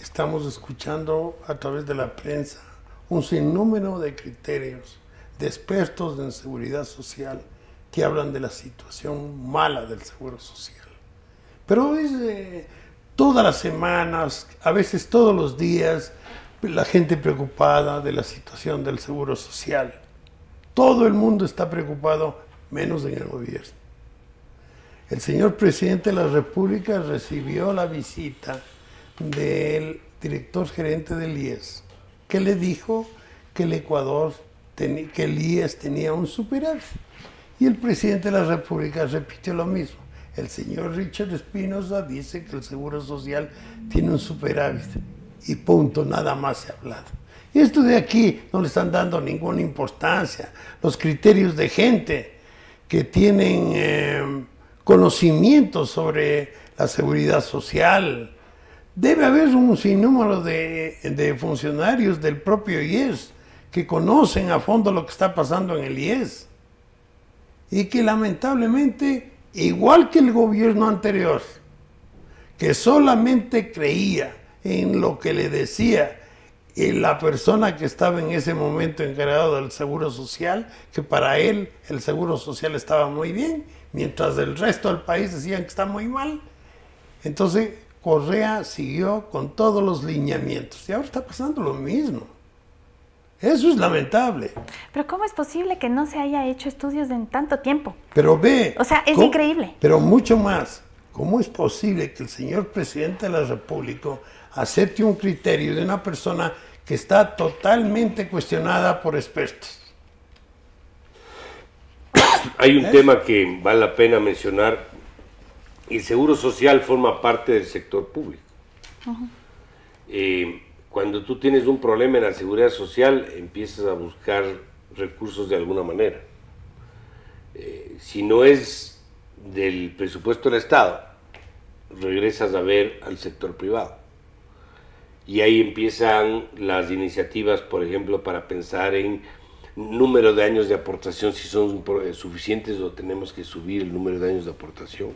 estamos escuchando a través de la prensa un sinnúmero de criterios de expertos en seguridad social que hablan de la situación mala del seguro social. Pero es todas las semanas, a veces todos los días, la gente preocupada de la situación del seguro social. Todo el mundo está preocupado, menos en el gobierno. El señor presidente de la República recibió la visita del director gerente del IES, que le dijo que el Ecuador, que el IES tenía un superávit. Y el presidente de la República repitió lo mismo. El señor Richard Espinosa dice que el Seguro Social tiene un superávit. Y punto, nada más se ha hablado. Y esto de aquí no le están dando ninguna importancia. Los criterios de gente que tienen conocimiento sobre la seguridad social. Debe haber un sinnúmero de funcionarios del propio IES que conocen a fondo lo que está pasando en el IES y que lamentablemente igual que el gobierno anterior, que solamente creía en lo que le decía la persona que estaba en ese momento encargado del Seguro Social, que para él el Seguro Social estaba muy bien, mientras el resto del país decían que está muy mal. Entonces Correa siguió con todos los lineamientos y ahora está pasando lo mismo. Eso es lamentable. Pero ¿cómo es posible que no se haya hecho estudios en tanto tiempo? Pero ve... O sea, es increíble. Pero mucho más. ¿Cómo es posible que el señor presidente de la República acepte un criterio de una persona que está totalmente cuestionada por expertos? Hay un tema que vale la pena mencionar. El Seguro Social forma parte del sector público. Cuando tú tienes un problema en la seguridad social, empiezas a buscar recursos de alguna manera. Si no es del presupuesto del Estado, regresas a ver al sector privado. Y ahí empiezan las iniciativas, por ejemplo, para pensar en número de años de aportación, si son suficientes o tenemos que subir el número de años de aportación,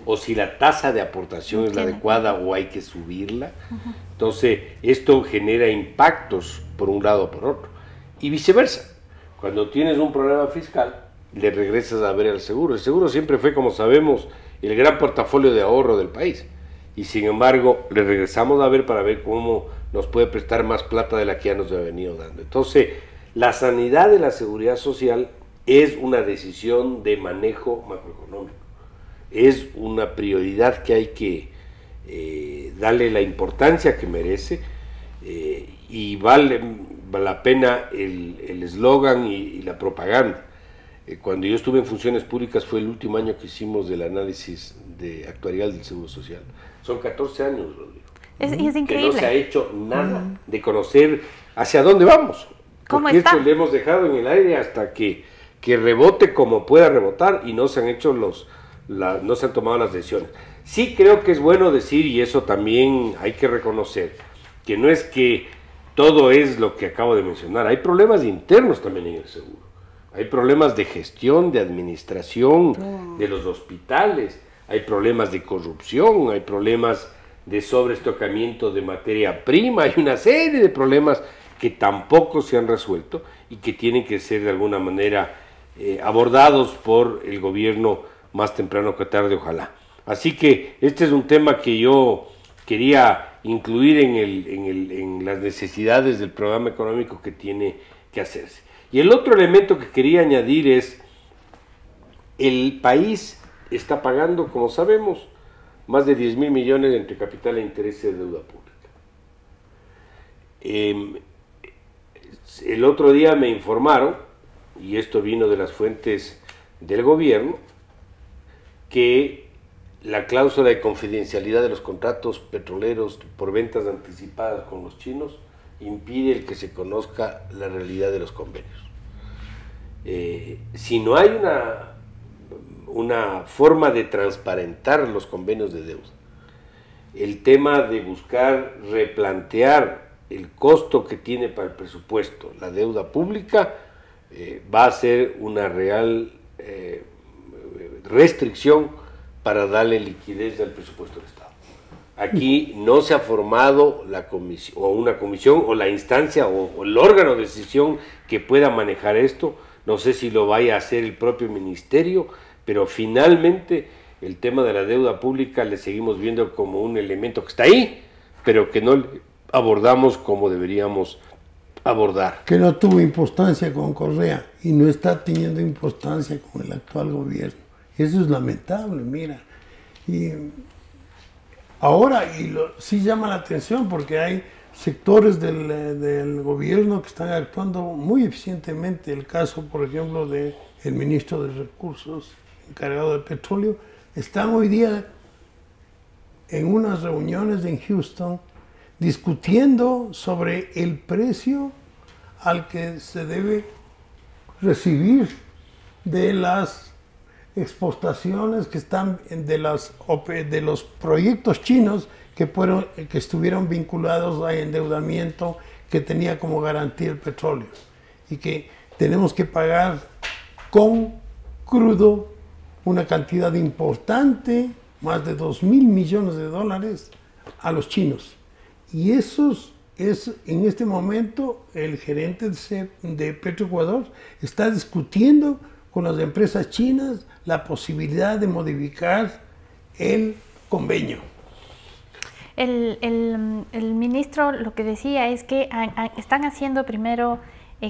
o si la tasa de aportación es la adecuada o hay que subirla. Entonces, esto genera impactos por un lado o por otro. Y viceversa. Cuando tienes un problema fiscal, le regresas a ver al seguro. El seguro siempre fue, como sabemos, el gran portafolio de ahorro del país. Y sin embargo, le regresamos a ver para ver cómo nos puede prestar más plata de la que ya nos ha venido dando. Entonces, la sanidad de la seguridad social es una decisión de manejo macroeconómico. Es una prioridad que hay que darle la importancia que merece, y vale la pena el eslogan y la propaganda. Cuando yo estuve en funciones públicas fue el último año que hicimos del análisis actuarial del Seguro Social. Son 14 años, Rodrigo. Es increíble. Que no se ha hecho nada de conocer hacia dónde vamos. Porque esto le hemos dejado en el aire hasta que rebote como pueda rebotar, y no se han hecho no se han tomado las decisiones. Sí creo que es bueno decir, y eso también hay que reconocer, que no es que todo es lo que acabo de mencionar. Hay problemas internos también en el seguro. Hay problemas de gestión, de administración de los hospitales, hay problemas de corrupción, hay problemas de sobreestocamiento de materia prima, hay una serie de problemas que tampoco se han resuelto y que tienen que ser de alguna manera abordados por el gobierno más temprano que tarde, ojalá. Así que este es un tema que yo quería incluir en las necesidades del programa económico que tiene que hacerse. Y el otro elemento que quería añadir es, el país está pagando, como sabemos, más de 10.000 millones entre capital e intereses de deuda pública. El otro día me informaron, y esto vino de las fuentes del gobierno, que la cláusula de confidencialidad de los contratos petroleros por ventas anticipadas con los chinos impide el que se conozca la realidad de los convenios. Si no hay una forma de transparentar los convenios de deuda, el tema de buscar replantear el costo que tiene para el presupuesto la deuda pública va a ser una real restricción para darle liquidez al presupuesto del Estado. Aquí no se ha formado la comisión, o una comisión, o la instancia, o el órgano de decisión que pueda manejar esto. No sé si lo vaya a hacer el propio ministerio, pero finalmente el tema de la deuda pública le seguimos viendo como un elemento que está ahí, pero que no abordamos como deberíamos abordar. Que no tuvo importancia con Correa y no está teniendo importancia con el actual gobierno. Eso es lamentable, mira. Y ahora, sí llama la atención porque hay sectores del gobierno que están actuando muy eficientemente. El caso, por ejemplo, del ministro de Recursos encargado de petróleo, están hoy día en unas reuniones en Houston discutiendo sobre el precio al que se debe recibir de las exportaciones que están de los proyectos chinos que estuvieron vinculados a endeudamiento que tenía como garantía el petróleo, y que tenemos que pagar con crudo una cantidad importante, más de 2.000 millones de dólares, a los chinos. Y esos es, en este momento, el gerente de Petroecuador está discutiendo con las empresas chinas la posibilidad de modificar el convenio. El ministro lo que decía es que están haciendo primero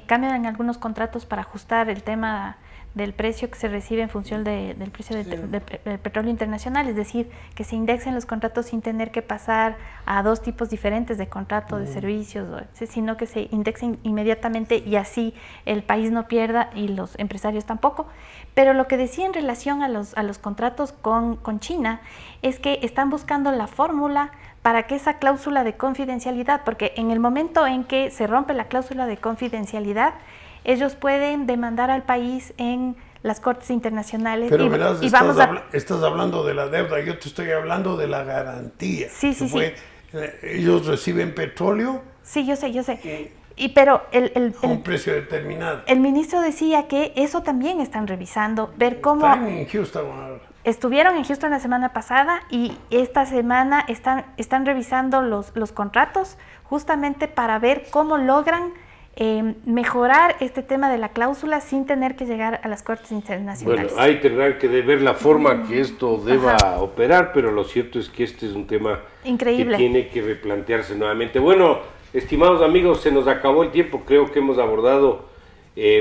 cambios en algunos contratos para ajustar el tema del precio que se recibe en función del precio del petróleo internacional, es decir, que se indexen los contratos sin tener que pasar a dos tipos diferentes de contrato de servicios, sino que se indexen inmediatamente y así el país no pierda y los empresarios tampoco. Pero lo que decía en relación a los contratos con China es que están buscando la fórmula para que esa cláusula de confidencialidad, porque en el momento en que se rompe la cláusula de confidencialidad, ellos pueden demandar al país en las cortes internacionales. Pero verás, estás hablando de la deuda, yo te estoy hablando de la garantía. Sí. Ellos reciben petróleo. Sí, yo sé. Pero a un precio determinado. El ministro decía que eso también están revisando, ver cómo... Están en Houston ahora. Estuvieron en Houston la semana pasada y esta semana están revisando los contratos justamente para ver cómo logran mejorar este tema de la cláusula sin tener que llegar a las cortes internacionales. Bueno, ahí tendrán que ver la forma que esto deba operar, pero lo cierto es que este es un tema increíble que tiene que replantearse nuevamente. Bueno, estimados amigos, se nos acabó el tiempo, creo que hemos abordado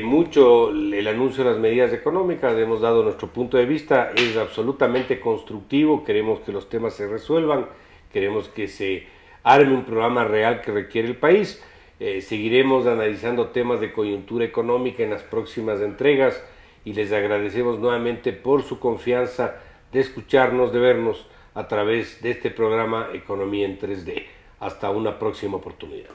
mucho el anuncio de las medidas económicas, hemos dado nuestro punto de vista, es absolutamente constructivo, queremos que los temas se resuelvan, queremos que se arme un programa real que requiere el país. Seguiremos analizando temas de coyuntura económica en las próximas entregas y les agradecemos nuevamente por su confianza de escucharnos, de vernos a través de este programa Economía en 3D. Hasta una próxima oportunidad.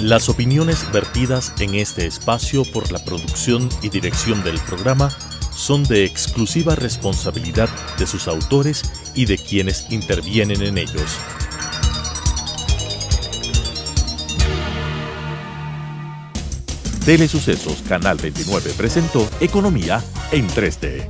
Las opiniones vertidas en este espacio por la producción y dirección del programa son de exclusiva responsabilidad de sus autores y de quienes intervienen en ellos. Telesucesos Canal 29 presentó Economía en 3D.